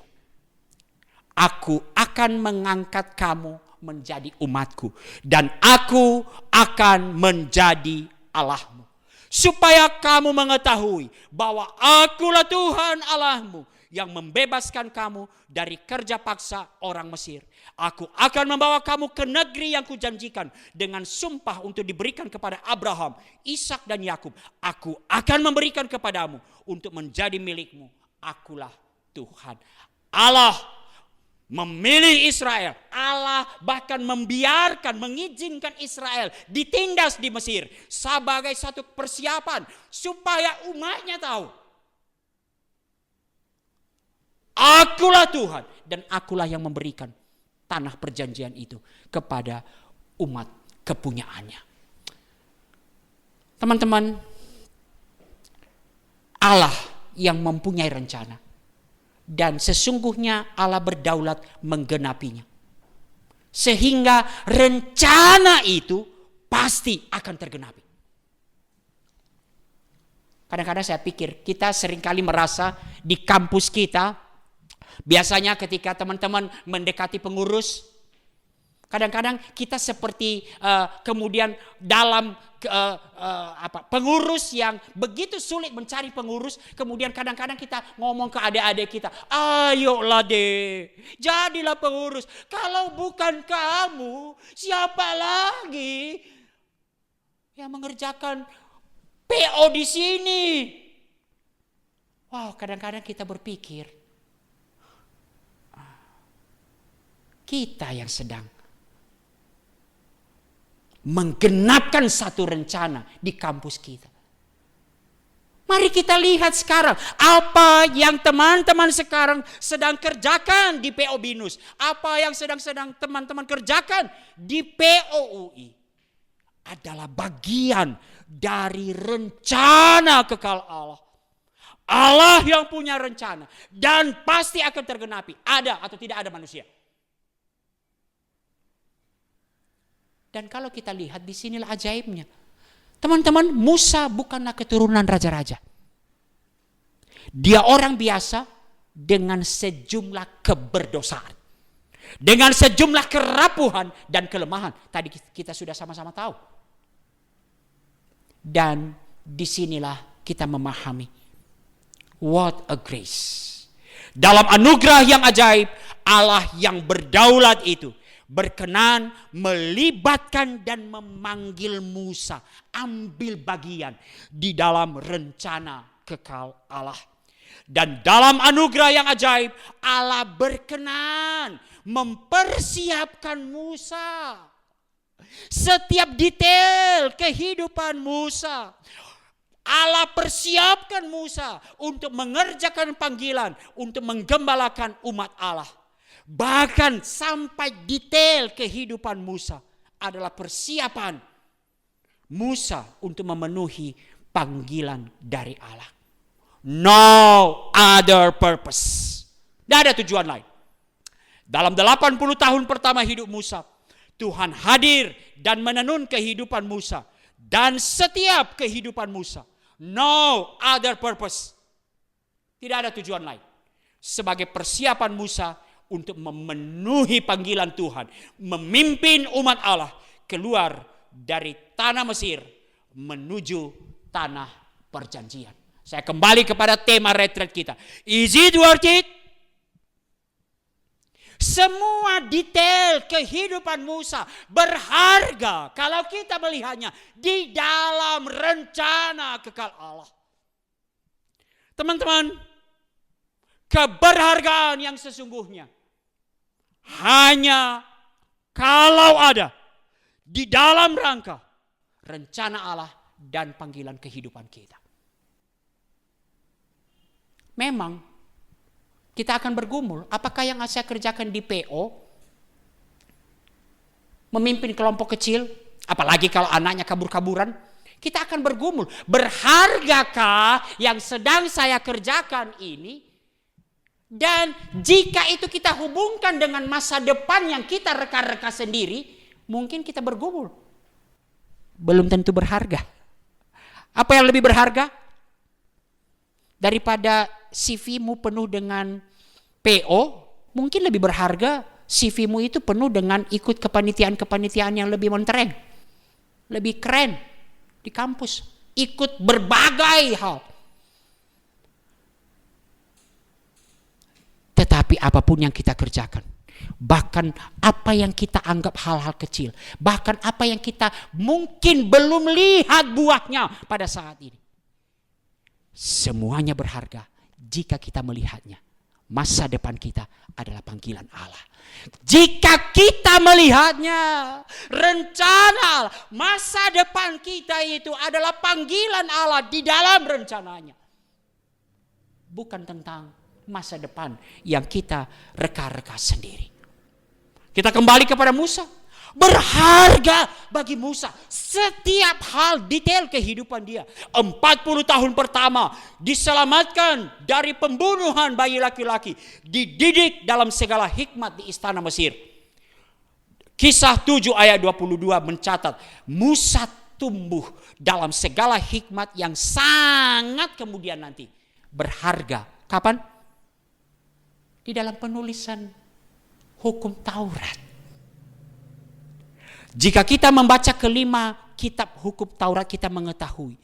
Speaker 2: Aku akan mengangkat kamu menjadi umatku, dan aku akan menjadi Allahmu, supaya kamu mengetahui bahwa akulah Tuhan Allahmu yang membebaskan kamu dari kerja paksa orang Mesir. Aku akan membawa kamu ke negeri yang kujanjikan dengan sumpah untuk diberikan kepada Abraham, Ishak dan Yakub. Aku akan memberikan kepadamu untuk menjadi milikmu. Akulah Tuhan. Allah memilih Israel. Allah bahkan mengizinkan Israel ditindas di Mesir sebagai satu persiapan supaya umatnya tahu, akulah Tuhan dan akulah yang memberikan tanah perjanjian itu kepada umat kepunyaannya. Teman-teman, Allah yang mempunyai rencana. Dan sesungguhnya Allah berdaulat menggenapinya. Sehingga rencana itu pasti akan tergenapi. Kadang-kadang saya pikir kita seringkali merasa di kampus kita, biasanya ketika teman-teman mendekati pengurus, kadang-kadang kita seperti kemudian dalam pengurus yang begitu sulit mencari pengurus. Kemudian kadang-kadang kita ngomong ke adik-adik kita, ayolah deh, jadilah pengurus. Kalau bukan kamu, siapa lagi yang mengerjakan PO di sini? Wow, kadang-kadang kita berpikir kita yang sedang menggenapkan satu rencana di kampus kita. Mari kita lihat sekarang apa yang teman-teman sekarang sedang kerjakan di PO Binus, apa yang sedang teman-teman kerjakan di POUI adalah bagian dari rencana kekal Allah. Allah yang punya rencana dan pasti akan tergenapi, ada atau tidak ada manusia. Dan kalau kita lihat di sinilah ajaibnya. Teman-teman, Musa bukanlah keturunan raja-raja. Dia orang biasa dengan sejumlah keberdosaan. Dengan sejumlah kerapuhan dan kelemahan. Tadi kita sudah sama-sama tahu. Dan disinilah kita memahami. What a grace. Dalam anugerah yang ajaib, Allah yang berdaulat itu berkenan melibatkan dan memanggil Musa ambil bagian di dalam rencana kekal Allah. Dan dalam anugerah yang ajaib, Allah berkenan mempersiapkan Musa. Setiap detail kehidupan Musa, Allah persiapkan Musa untuk mengerjakan panggilan, untuk menggembalakan umat Allah. Bahkan sampai detail kehidupan Musa adalah persiapan Musa untuk memenuhi panggilan dari Allah. No other purpose. Tidak ada tujuan lain. Dalam 80 tahun pertama hidup Musa, Tuhan hadir dan menenun kehidupan Musa. Dan setiap kehidupan Musa, no other purpose. Tidak ada tujuan lain. Sebagai persiapan Musa untuk memenuhi panggilan Tuhan. Memimpin umat Allah keluar dari tanah Mesir menuju tanah perjanjian. Saya kembali kepada tema retreat kita. Is it worth it? Semua detail kehidupan Musa berharga kalau kita melihatnya di dalam rencana kekal Allah. Teman-teman, keberhargaan yang sesungguhnya hanya kalau ada di dalam rangka rencana Allah dan panggilan kehidupan kita. Memang kita akan bergumul, apakah yang saya kerjakan di PO, memimpin kelompok kecil, apalagi kalau anaknya kabur-kaburan, kita akan bergumul. Berhargakah yang sedang saya kerjakan ini? Dan jika itu kita hubungkan dengan masa depan yang kita reka-reka sendiri, mungkin kita bergumul. Belum tentu berharga. Apa yang lebih berharga? Daripada CV-mu penuh dengan PO, mungkin lebih berharga CV-mu itu penuh dengan ikut kepanitiaan-kepanitiaan yang lebih montereng, lebih keren di kampus, ikut berbagai hal. Tetapi apapun yang kita kerjakan, bahkan apa yang kita anggap hal-hal kecil, bahkan apa yang kita mungkin belum lihat buahnya pada saat ini, semuanya berharga jika kita melihatnya. Masa depan kita adalah panggilan Allah. Jika kita melihatnya, rencana Allah, masa depan kita itu adalah panggilan Allah di dalam rencananya. Bukan tentang masa depan yang kita reka-reka sendiri. Kita kembali kepada Musa. Berharga bagi Musa setiap hal detail kehidupan dia. 40 tahun pertama diselamatkan dari pembunuhan bayi laki-laki, dididik dalam segala hikmat di istana Mesir. Kisah 7 ayat 22 mencatat Musa tumbuh dalam segala hikmat yang sangat kemudian nanti berharga. Kapan? Di dalam penulisan hukum Taurat. Jika kita membaca kelima kitab hukum Taurat, kita mengetahui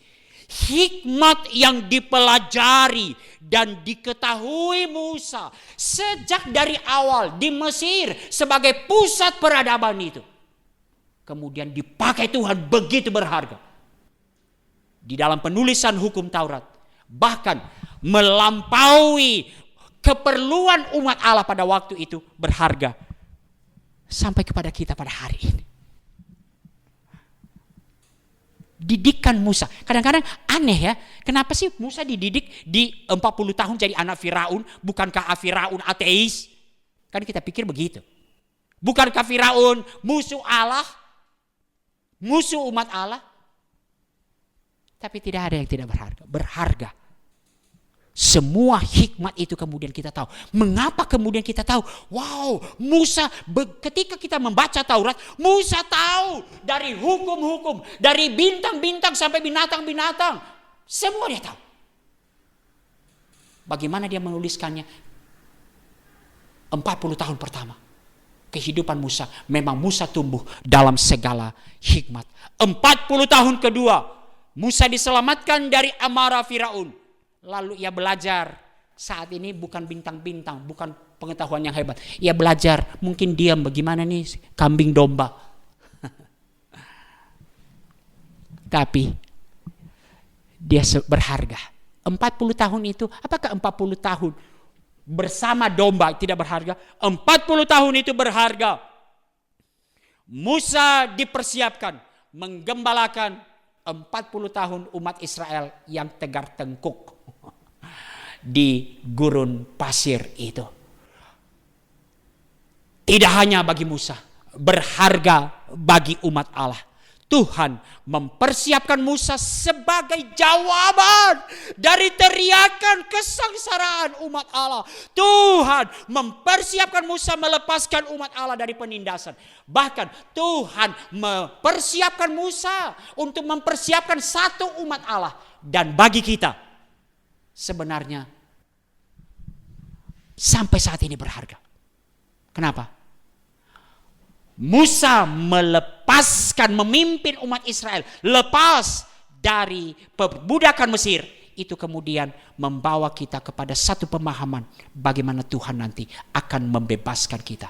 Speaker 2: hikmat yang dipelajari dan diketahui Musa sejak dari awal di Mesir sebagai pusat peradaban itu, kemudian dipakai Tuhan begitu berharga di dalam penulisan hukum Taurat, bahkan melampaui keperluan umat Allah pada waktu itu, berharga sampai kepada kita pada hari ini. Didikan Musa. Kadang-kadang aneh ya. Kenapa sih Musa dididik di 40 tahun jadi anak Firaun? Bukankah Firaun ateis? Kan kita pikir begitu. Bukankah Firaun musuh Allah? Musuh umat Allah? Tapi tidak ada yang tidak berharga. Berharga. Semua hikmat itu kemudian kita tahu. Mengapa kemudian kita tahu? Wow, Musa ketika kita membaca Taurat, Musa tahu dari hukum-hukum, dari bintang-bintang sampai binatang-binatang. Semua dia tahu. Bagaimana dia menuliskannya? 40 tahun pertama kehidupan Musa, memang Musa tumbuh dalam segala hikmat. 40 tahun kedua, Musa diselamatkan dari amarah Firaun. Lalu ia belajar. Saat ini bukan bintang-bintang, bukan pengetahuan yang hebat. Ia belajar, mungkin diam bagaimana nih kambing domba. Tapi dia berharga. 40 tahun itu, apakah 40 tahun bersama domba tidak berharga? 40 tahun itu berharga. Musa dipersiapkan menggembalakan 40 tahun umat Israel yang tegar tengkuk di gurun pasir itu. Tidak hanya bagi Musa, berharga bagi umat Allah. Tuhan mempersiapkan Musa sebagai jawaban dari teriakan kesengsaraan umat Allah. Tuhan mempersiapkan Musa melepaskan umat Allah dari penindasan. Bahkan Tuhan mempersiapkan Musa untuk mempersiapkan satu umat Allah. Dan bagi kita sebenarnya sampai saat ini berharga. Kenapa? Musa melepaskan, memimpin umat Israel lepas dari perbudakan Mesir. Itu kemudian membawa kita kepada satu pemahaman bagaimana Tuhan nanti akan membebaskan kita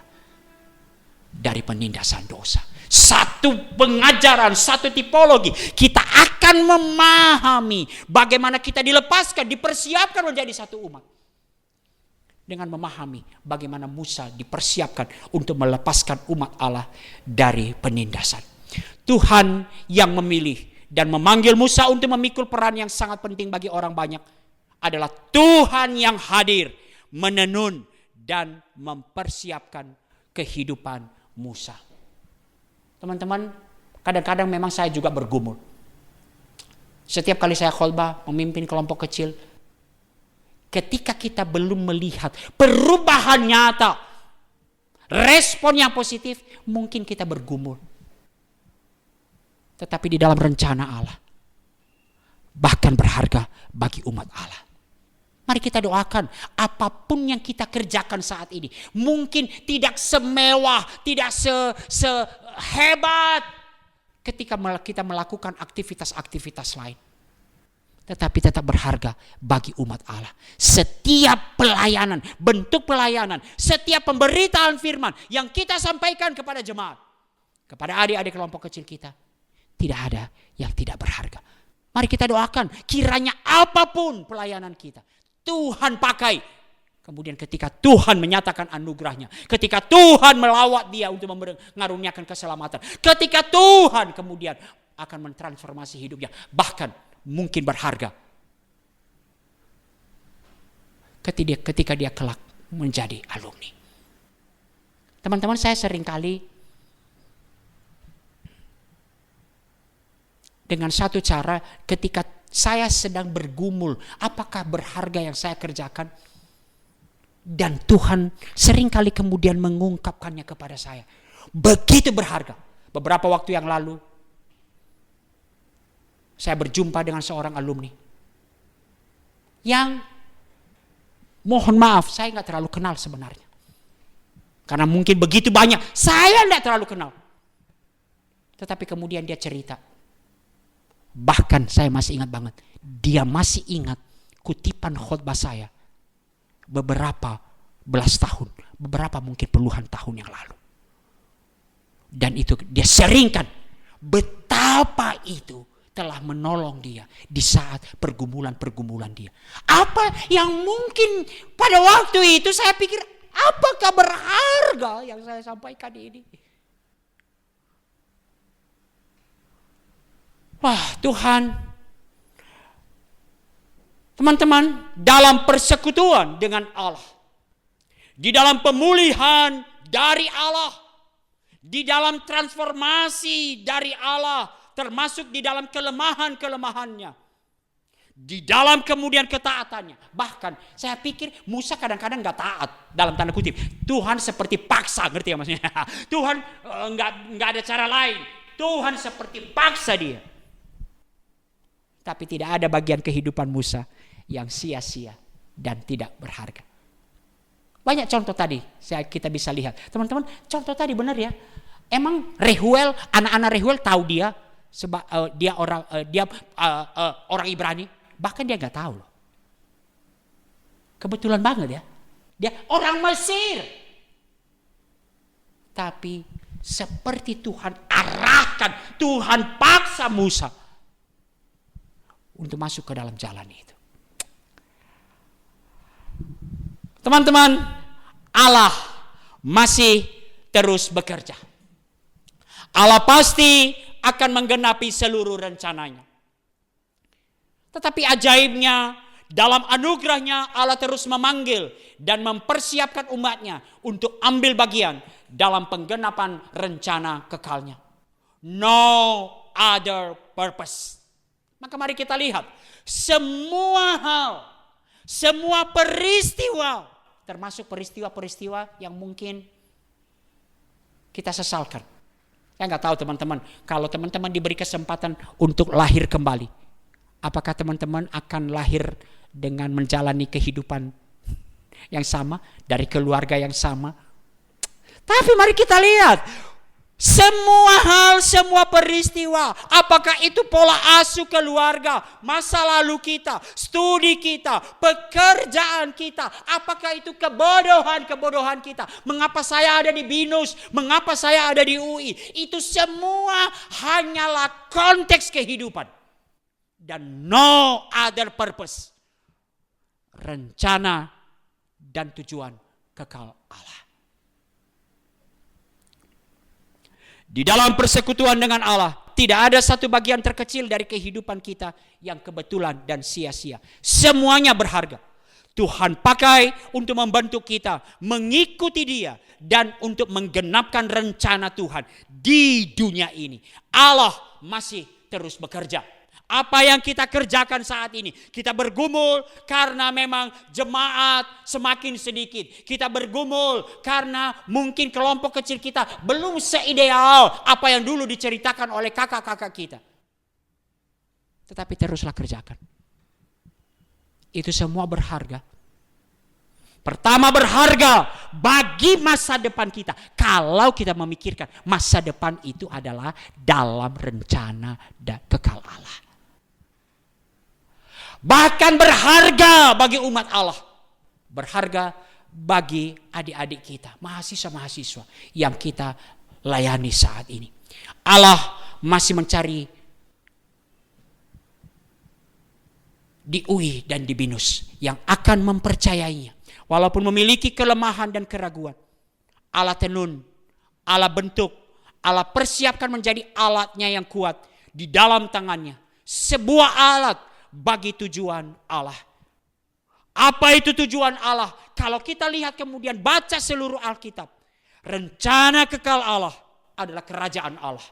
Speaker 2: dari penindasan dosa. Satu pengajaran, satu tipologi. Kita akan memahami bagaimana kita dilepaskan, dipersiapkan menjadi satu umat. Dengan memahami bagaimana Musa dipersiapkan untuk melepaskan umat Allah dari penindasan. Tuhan yang memilih dan memanggil Musa untuk memikul peran yang sangat penting bagi orang banyak adalah Tuhan yang hadir, menenun dan mempersiapkan kehidupan Musa. Teman-teman, kadang-kadang memang saya juga bergumul. Setiap kali saya khotbah memimpin kelompok kecil, ketika kita belum melihat perubahan nyata, respon yang positif, mungkin kita bergumul. Tetapi di dalam rencana Allah, bahkan berharga bagi umat Allah. Mari kita doakan apapun yang kita kerjakan saat ini. Mungkin tidak semewah, tidak sehebat ketika kita melakukan aktivitas-aktivitas lain. Tetapi tetap berharga bagi umat Allah. Setiap pelayanan, bentuk pelayanan, setiap pemberitaan firman yang kita sampaikan kepada jemaat, kepada adik-adik kelompok kecil kita, tidak ada yang tidak berharga. Mari kita doakan kiranya apapun pelayanan kita, Tuhan pakai. Kemudian ketika Tuhan menyatakan anugerahnya, ketika Tuhan melawat dia untuk mengaruniakan keselamatan, ketika Tuhan kemudian akan mentransformasi hidupnya, bahkan mungkin berharga ketika dia kelak menjadi alumni. Teman-teman, saya seringkali dengan satu cara ketika saya sedang bergumul, apakah berharga yang saya kerjakan? Dan Tuhan seringkali kemudian mengungkapkannya kepada saya. Begitu berharga. Beberapa waktu yang lalu, saya berjumpa dengan seorang alumni yang mohon maaf saya gak terlalu kenal sebenarnya. Karena mungkin begitu banyak saya gak terlalu kenal. Tetapi kemudian dia cerita. Bahkan saya masih ingat banget. Dia masih ingat kutipan khotbah saya beberapa belas tahun. Beberapa mungkin puluhan tahun yang lalu. Dan itu dia seringkan betapa itu telah menolong dia di saat pergumulan-pergumulan dia. Apa yang mungkin pada waktu itu saya pikir, apakah berharga yang saya sampaikan ini? Wah, Tuhan. Teman-teman, dalam persekutuan dengan Allah, di dalam pemulihan dari Allah, di dalam transformasi dari Allah, termasuk di dalam kelemahan-kelemahannya, di dalam kemudian ketaatannya. Bahkan saya pikir Musa kadang-kadang gak taat, dalam tanda kutip. Tuhan seperti paksa, ngerti ya maksudnya? Tuhan gak ada cara lain. Tuhan seperti paksa dia. Tapi tidak ada bagian kehidupan Musa yang sia-sia dan tidak berharga. Banyak contoh tadi kita bisa lihat. Teman-teman, contoh tadi benar ya. Emang Rehuel, anak-anak Rehuel tahu dia dia orang Ibrani, bahkan dia nggak tahu loh. Kebetulan banget ya, dia orang Mesir. Tapi seperti Tuhan arahkan, Tuhan paksa Musa untuk masuk ke dalam jalan itu. Teman-teman, Allah masih terus bekerja. Allah pasti akan menggenapi seluruh rencananya. Tetapi ajaibnya, dalam anugerahnya Allah terus memanggil dan mempersiapkan umatnya untuk ambil bagian dalam penggenapan rencana kekalnya. No other purpose. Maka mari kita lihat semua hal, semua peristiwa, termasuk peristiwa-peristiwa yang mungkin kita sesalkan. Saya nggak tahu teman-teman, kalau teman-teman diberi kesempatan untuk lahir kembali, apakah teman-teman akan lahir dengan menjalani kehidupan yang sama, dari keluarga yang sama? Tapi mari kita lihat, semua hal, semua peristiwa, apakah itu pola asuh keluarga, masa lalu kita, studi kita, pekerjaan kita, apakah itu kebodohan kita, mengapa saya ada di BINUS, mengapa saya ada di UI, itu semua hanyalah konteks kehidupan dan no other purpose, rencana dan tujuan kekal Allah. Di dalam persekutuan dengan Allah, tidak ada satu bagian terkecil dari kehidupan kita yang kebetulan dan sia-sia. Semuanya berharga. Tuhan pakai untuk membentuk kita mengikuti Dia dan untuk menggenapkan rencana Tuhan di dunia ini. Allah masih terus bekerja. Apa yang kita kerjakan saat ini, kita bergumul karena memang jemaat semakin sedikit. Kita bergumul karena mungkin kelompok kecil kita belum seideal apa yang dulu diceritakan oleh kakak-kakak kita. Tetapi teruslah kerjakan. Itu semua berharga. Pertama, berharga bagi masa depan kita. Kalau kita memikirkan masa depan itu adalah dalam rencana dan kekal Allah. Bahkan berharga bagi umat Allah. Berharga bagi adik-adik kita, mahasiswa-mahasiswa yang kita layani saat ini. Allah masih mencari di UI dan di BINUS yang akan mempercayainya. Walaupun memiliki kelemahan dan keraguan, Allah tenun, Allah bentuk, Allah persiapkan menjadi alatnya yang kuat di dalam tangannya. Sebuah alat bagi tujuan Allah. Apa itu tujuan Allah? Kalau kita lihat kemudian baca seluruh Alkitab, rencana kekal Allah adalah kerajaan Allah.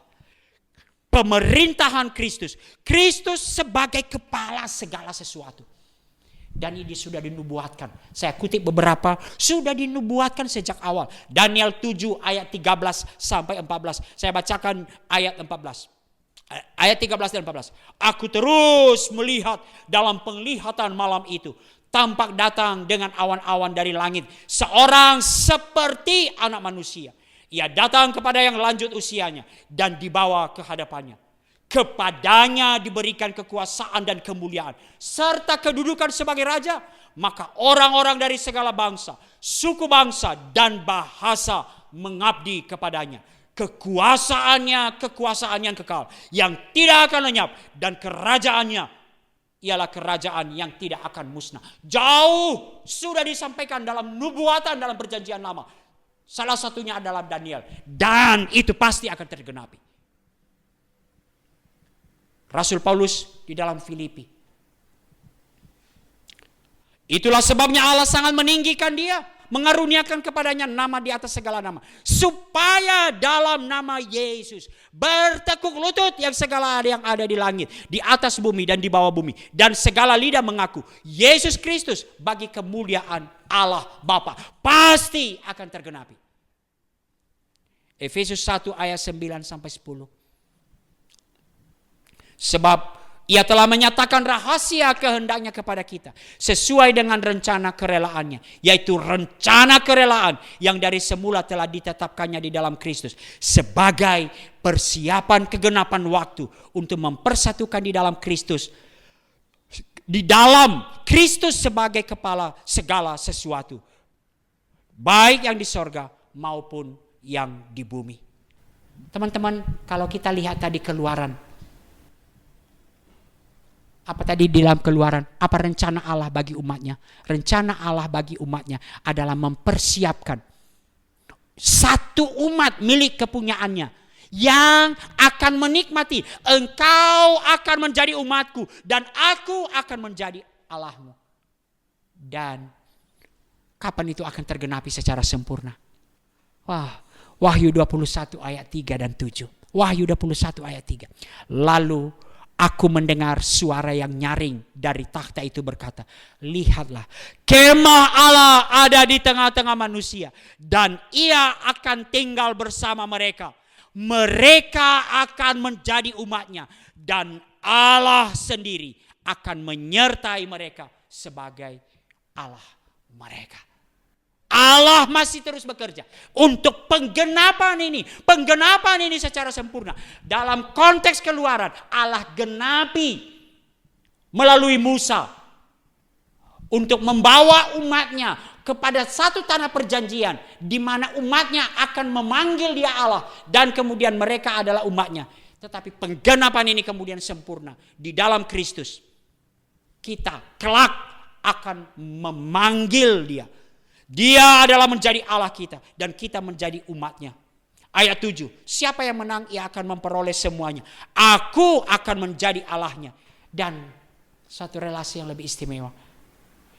Speaker 2: Pemerintahan Kristus. Kristus sebagai kepala segala sesuatu. Dan ini sudah dinubuatkan. Saya kutip beberapa, sudah dinubuatkan sejak awal. Daniel 7 ayat 13 sampai 14. Saya bacakan ayat 14. Ayat 13 dan 14. Aku terus melihat dalam penglihatan malam itu, tampak datang dengan awan-awan dari langit seorang seperti anak manusia. Ia datang kepada yang lanjut usianya dan dibawa ke hadapannya. Kepadanya diberikan kekuasaan dan kemuliaan serta kedudukan sebagai raja. Maka orang-orang dari segala bangsa, suku bangsa dan bahasa mengabdi kepadanya. Kekuasaan yang kekal, yang tidak akan lenyap, dan kerajaannya ialah kerajaan yang tidak akan musnah. Jauh sudah disampaikan dalam nubuatan dalam perjanjian lama. Salah satunya adalah Daniel. Dan itu pasti akan tergenapi. Rasul Paulus di dalam Filipi. Itulah sebabnya Allah sangat meninggikan dia, mengaruniakan kepadanya nama di atas segala nama, supaya dalam nama Yesus bertekuk lutut yang segala yang ada di langit, di atas bumi dan di bawah bumi, dan segala lidah mengaku Yesus Kristus bagi kemuliaan Allah Bapa pasti akan tergenapi. Efesus 1 ayat 9 sampai 10. Sebab Ia telah menyatakan rahasia kehendaknya kepada kita sesuai dengan rencana kerelaannya, yaitu rencana kerelaan yang dari semula telah ditetapkannya di dalam Kristus sebagai persiapan kegenapan waktu untuk mempersatukan di dalam Kristus, sebagai kepala segala sesuatu, baik yang di sorga maupun yang di bumi. Teman-teman, kalau kita lihat tadi Keluaran, apa tadi di dalam Keluaran? Apa rencana Allah bagi umatnya? Rencana Allah bagi umatnya adalah mempersiapkan satu umat milik kepunyaannya yang akan menikmati. Engkau akan menjadi umatku dan aku akan menjadi Allahmu. Dan kapan itu akan tergenapi secara sempurna? Wah, Wahyu 21 ayat 3 dan 7. Wahyu 21 ayat 3. Lalu aku mendengar suara yang nyaring dari takhta itu berkata, lihatlah, kemah Allah ada di tengah-tengah manusia, dan ia akan tinggal bersama mereka. Mereka akan menjadi umatnya, dan Allah sendiri akan menyertai mereka sebagai Allah mereka. Allah masih terus bekerja untuk penggenapan ini secara sempurna. Dalam konteks Keluaran, Allah genapi melalui Musa untuk membawa umatnya kepada satu tanah perjanjian di mana umatnya akan memanggil dia Allah dan kemudian mereka adalah umatnya. Tetapi penggenapan ini kemudian sempurna di dalam Kristus. Kita kelak akan memanggil dia. Dia adalah menjadi Allah kita dan kita menjadi umatnya. Ayat 7, siapa yang menang ia akan memperoleh semuanya. Aku akan menjadi Allahnya. Dan satu relasi yang lebih istimewa.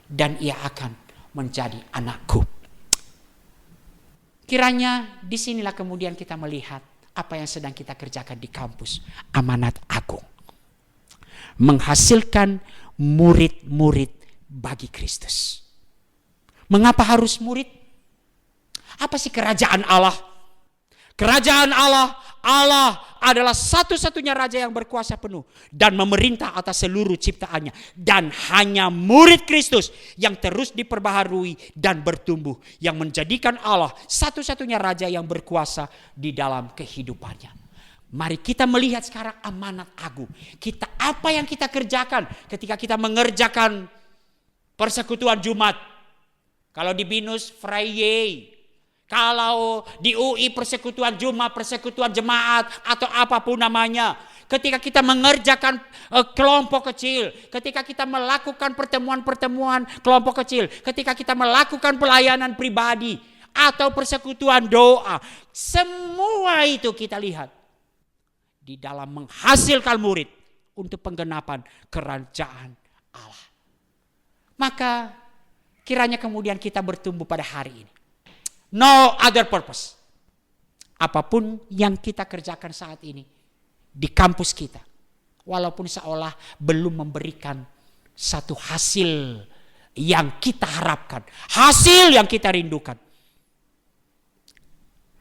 Speaker 2: Dan ia akan menjadi anakku. Kiranya disinilah kemudian kita melihat apa yang sedang kita kerjakan di kampus Amanat Agung. Menghasilkan murid-murid bagi Kristus. Mengapa harus murid? Apa sih kerajaan Allah? Kerajaan Allah adalah satu-satunya raja yang berkuasa penuh dan memerintah atas seluruh ciptaannya. Dan hanya murid Kristus yang terus diperbaharui dan bertumbuh, yang menjadikan Allah satu-satunya raja yang berkuasa di dalam kehidupannya. Mari kita melihat sekarang amanat agung. Apa yang kita kerjakan ketika kita mengerjakan persekutuan Jumat. Kalau di BINUS Friday, kalau di UI persekutuan Jumat, persekutuan jemaat atau apapun namanya. Ketika kita mengerjakan kelompok kecil, ketika kita melakukan pertemuan-pertemuan kelompok kecil, ketika kita melakukan pelayanan pribadi atau persekutuan doa, semua itu kita lihat di dalam menghasilkan murid untuk penggenapan kerajaan Allah. Maka kiranya kemudian kita bertumbuh pada hari ini. No other purpose. Apapun yang kita kerjakan saat ini di kampus kita, walaupun seolah belum memberikan satu hasil yang kita harapkan, hasil yang kita rindukan,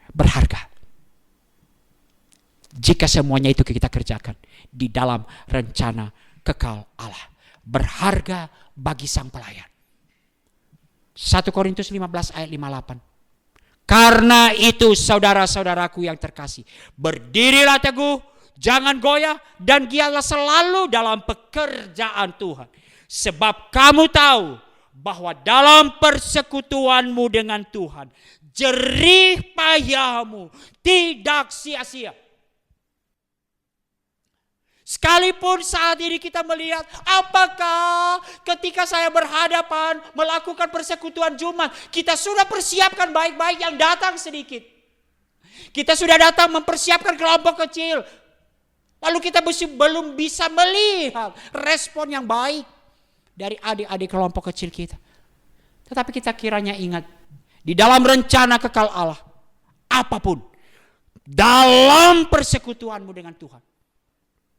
Speaker 2: berharga jika semuanya itu kita kerjakan di dalam rencana kekal Allah. Berharga bagi sang pelayan. 1 Korintus 15 ayat 58. Karena itu saudara-saudaraku yang terkasih, berdirilah teguh, jangan goyah, dan giatlah selalu dalam pekerjaan Tuhan. Sebab kamu tahu bahwa dalam persekutuanmu dengan Tuhan, jerih payahmu tidak sia-sia. Sekalipun saat ini kita melihat apakah ketika saya berhadapan melakukan persekutuan Jumat, kita sudah persiapkan baik-baik yang datang sedikit. Kita sudah datang mempersiapkan kelompok kecil. Lalu kita belum bisa melihat respon yang baik dari adik-adik kelompok kecil kita. Tetapi kita kiranya ingat, di dalam rencana kekal Allah, apapun, dalam persekutuanmu dengan Tuhan,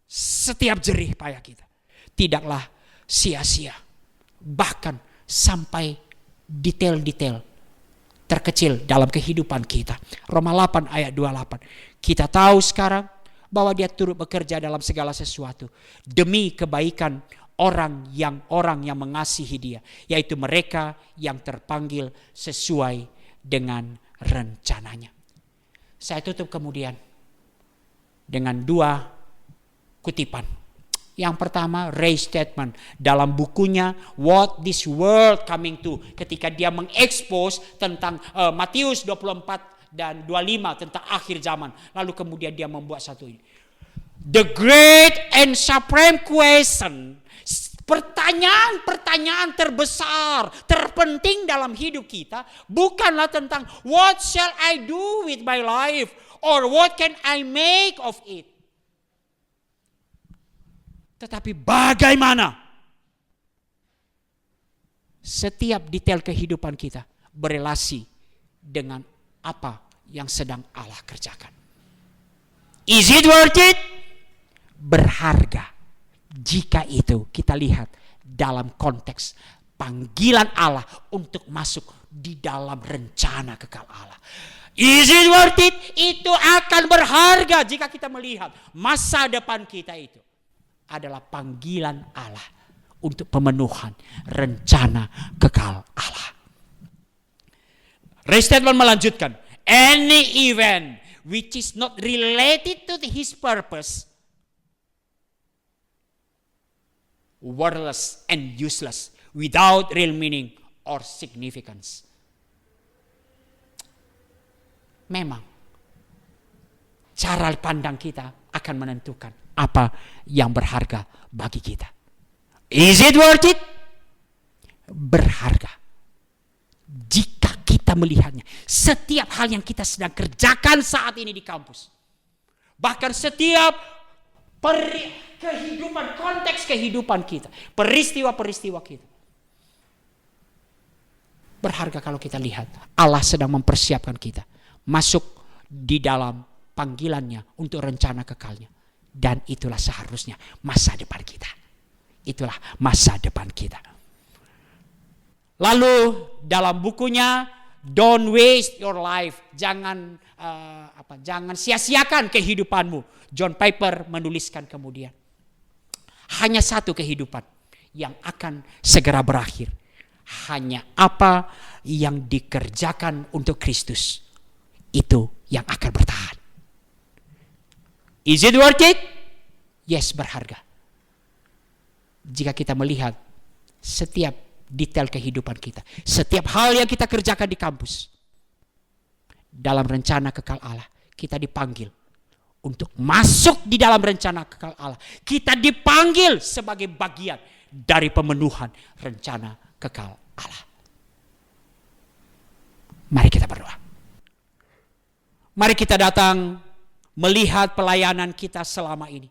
Speaker 2: setiap jerih payah kita tidaklah sia-sia. Bahkan sampai detail-detail terkecil dalam kehidupan kita. Roma 8 ayat 28. Kita tahu sekarang bahwa dia turut bekerja dalam segala sesuatu demi kebaikan orang yang mengasihi dia, yaitu mereka yang terpanggil sesuai dengan rencananya. Saya tutup kemudian dengan 2 kutipan. Yang pertama, Ray Stedman dalam bukunya What This World Coming To, ketika dia mengekspos tentang Matius 24 dan 25 tentang akhir zaman. Lalu kemudian dia membuat satu ini. The great and supreme question, pertanyaan terbesar, terpenting dalam hidup kita bukanlah tentang what shall I do with my life or what can I make of it. Tetapi bagaimana setiap detail kehidupan kita berelasi dengan apa yang sedang Allah kerjakan. Is it worth it? Berharga. Jika itu kita lihat dalam konteks panggilan Allah untuk masuk di dalam rencana kekal Allah. Is it worth it? Itu akan berharga jika kita melihat masa depan kita itu adalah panggilan Allah untuk pemenuhan rencana kekal Allah. Restatement melanjutkan, any event which is not related to his purpose, worthless and useless, without real meaning or significance. Memang cara pandang kita akan menentukan apa yang berharga bagi kita. Is it worth it? Berharga. Jika kita melihatnya, setiap hal yang kita sedang kerjakan saat ini di kampus, bahkan setiap kehidupan, konteks kehidupan kita, peristiwa-peristiwa kita, berharga kalau kita lihat Allah sedang mempersiapkan kita masuk di dalam panggilannya untuk rencana kekalnya. Dan itulah seharusnya masa depan kita. Itulah masa depan kita. Lalu dalam bukunya Don't Waste Your Life, jangan sia-siakan kehidupanmu. John Piper menuliskan kemudian, hanya satu kehidupan yang akan segera berakhir. Hanya apa yang dikerjakan untuk Kristus, itu yang akan bertahan. Is it worth it? Yes, berharga. Jika kita melihat setiap detail kehidupan kita, setiap hal yang kita kerjakan di kampus, dalam rencana kekal Allah, kita dipanggil untuk masuk di dalam rencana kekal Allah. Kita dipanggil sebagai bagian dari pemenuhan rencana kekal Allah. Mari kita berdoa. Mari kita datang melihat pelayanan kita selama ini.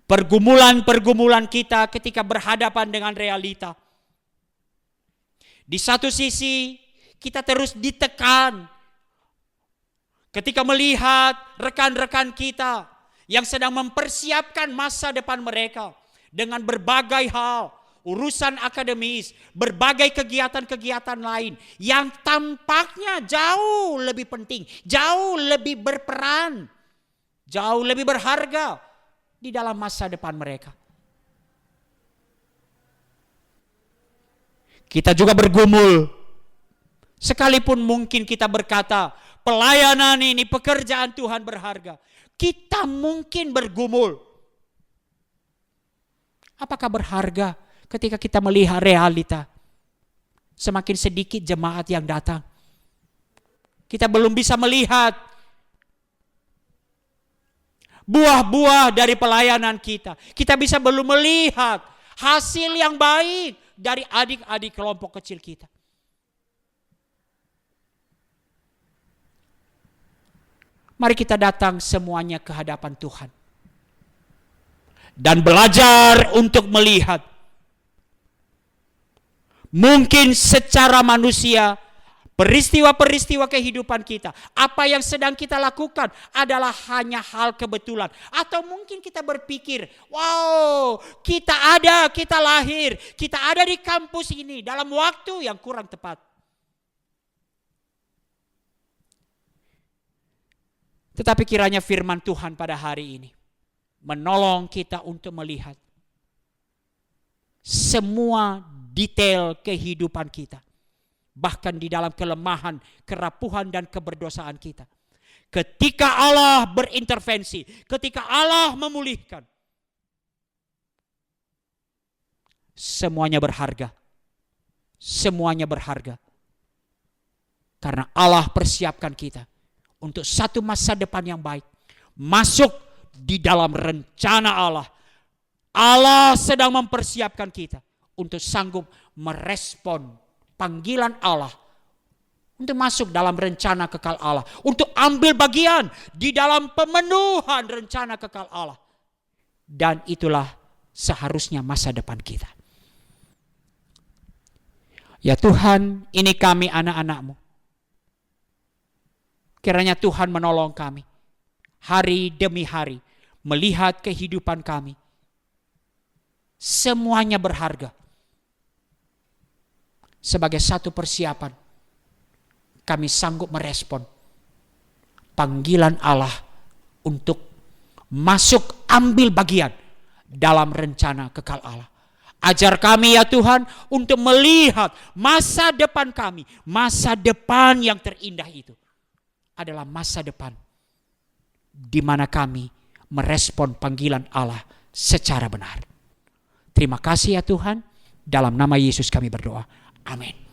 Speaker 2: Pergumulan-pergumulan kita ketika berhadapan dengan realita. Di satu sisi kita terus ditekan ketika melihat rekan-rekan kita yang sedang mempersiapkan masa depan mereka dengan berbagai hal, urusan akademis, berbagai kegiatan-kegiatan lain yang tampaknya jauh lebih penting, jauh lebih berperan, jauh lebih berharga di dalam masa depan mereka. Kita juga bergumul. Sekalipun mungkin kita berkata, pelayanan ini, pekerjaan Tuhan berharga. Kita mungkin bergumul. Apakah berharga ketika kita melihat realita? Semakin sedikit jemaat yang datang. Kita belum bisa melihat buah-buah dari pelayanan kita. Kita bisa belum melihat hasil yang baik dari adik-adik kelompok kecil kita. Mari kita datang semuanya ke hadapan Tuhan. Dan belajar untuk melihat. Mungkin secara manusia, peristiwa-peristiwa kehidupan kita, apa yang sedang kita lakukan adalah hanya hal kebetulan. Atau mungkin kita berpikir, wow, kita lahir, kita ada di kampus ini dalam waktu yang kurang tepat. Tetapi kiranya firman Tuhan pada hari ini menolong kita untuk melihat semua detail kehidupan kita. Bahkan di dalam kelemahan, kerapuhan dan keberdosaan kita. Ketika Allah berintervensi, ketika Allah memulihkan, semuanya berharga. Semuanya berharga. Karena Allah persiapkan kita untuk satu masa depan yang baik. Masuk di dalam rencana Allah. Allah sedang mempersiapkan kita untuk sanggup merespon panggilan Allah, untuk masuk dalam rencana kekal Allah, untuk ambil bagian di dalam pemenuhan rencana kekal Allah. Dan itulah seharusnya masa depan kita. Ya Tuhan, ini kami anak-anak-Mu. Kiranya Tuhan menolong kami. hari demi hari melihat kehidupan kami. Semuanya berharga. Sebagai satu persiapan, kami sanggup merespon panggilan Allah untuk masuk ambil bagian dalam rencana kekal Allah. Ajar kami ya Tuhan untuk melihat masa depan kami. Masa depan yang terindah itu adalah masa depan di mana kami merespon panggilan Allah secara benar. Terima kasih ya Tuhan. Dalam nama Yesus kami berdoa. Amin.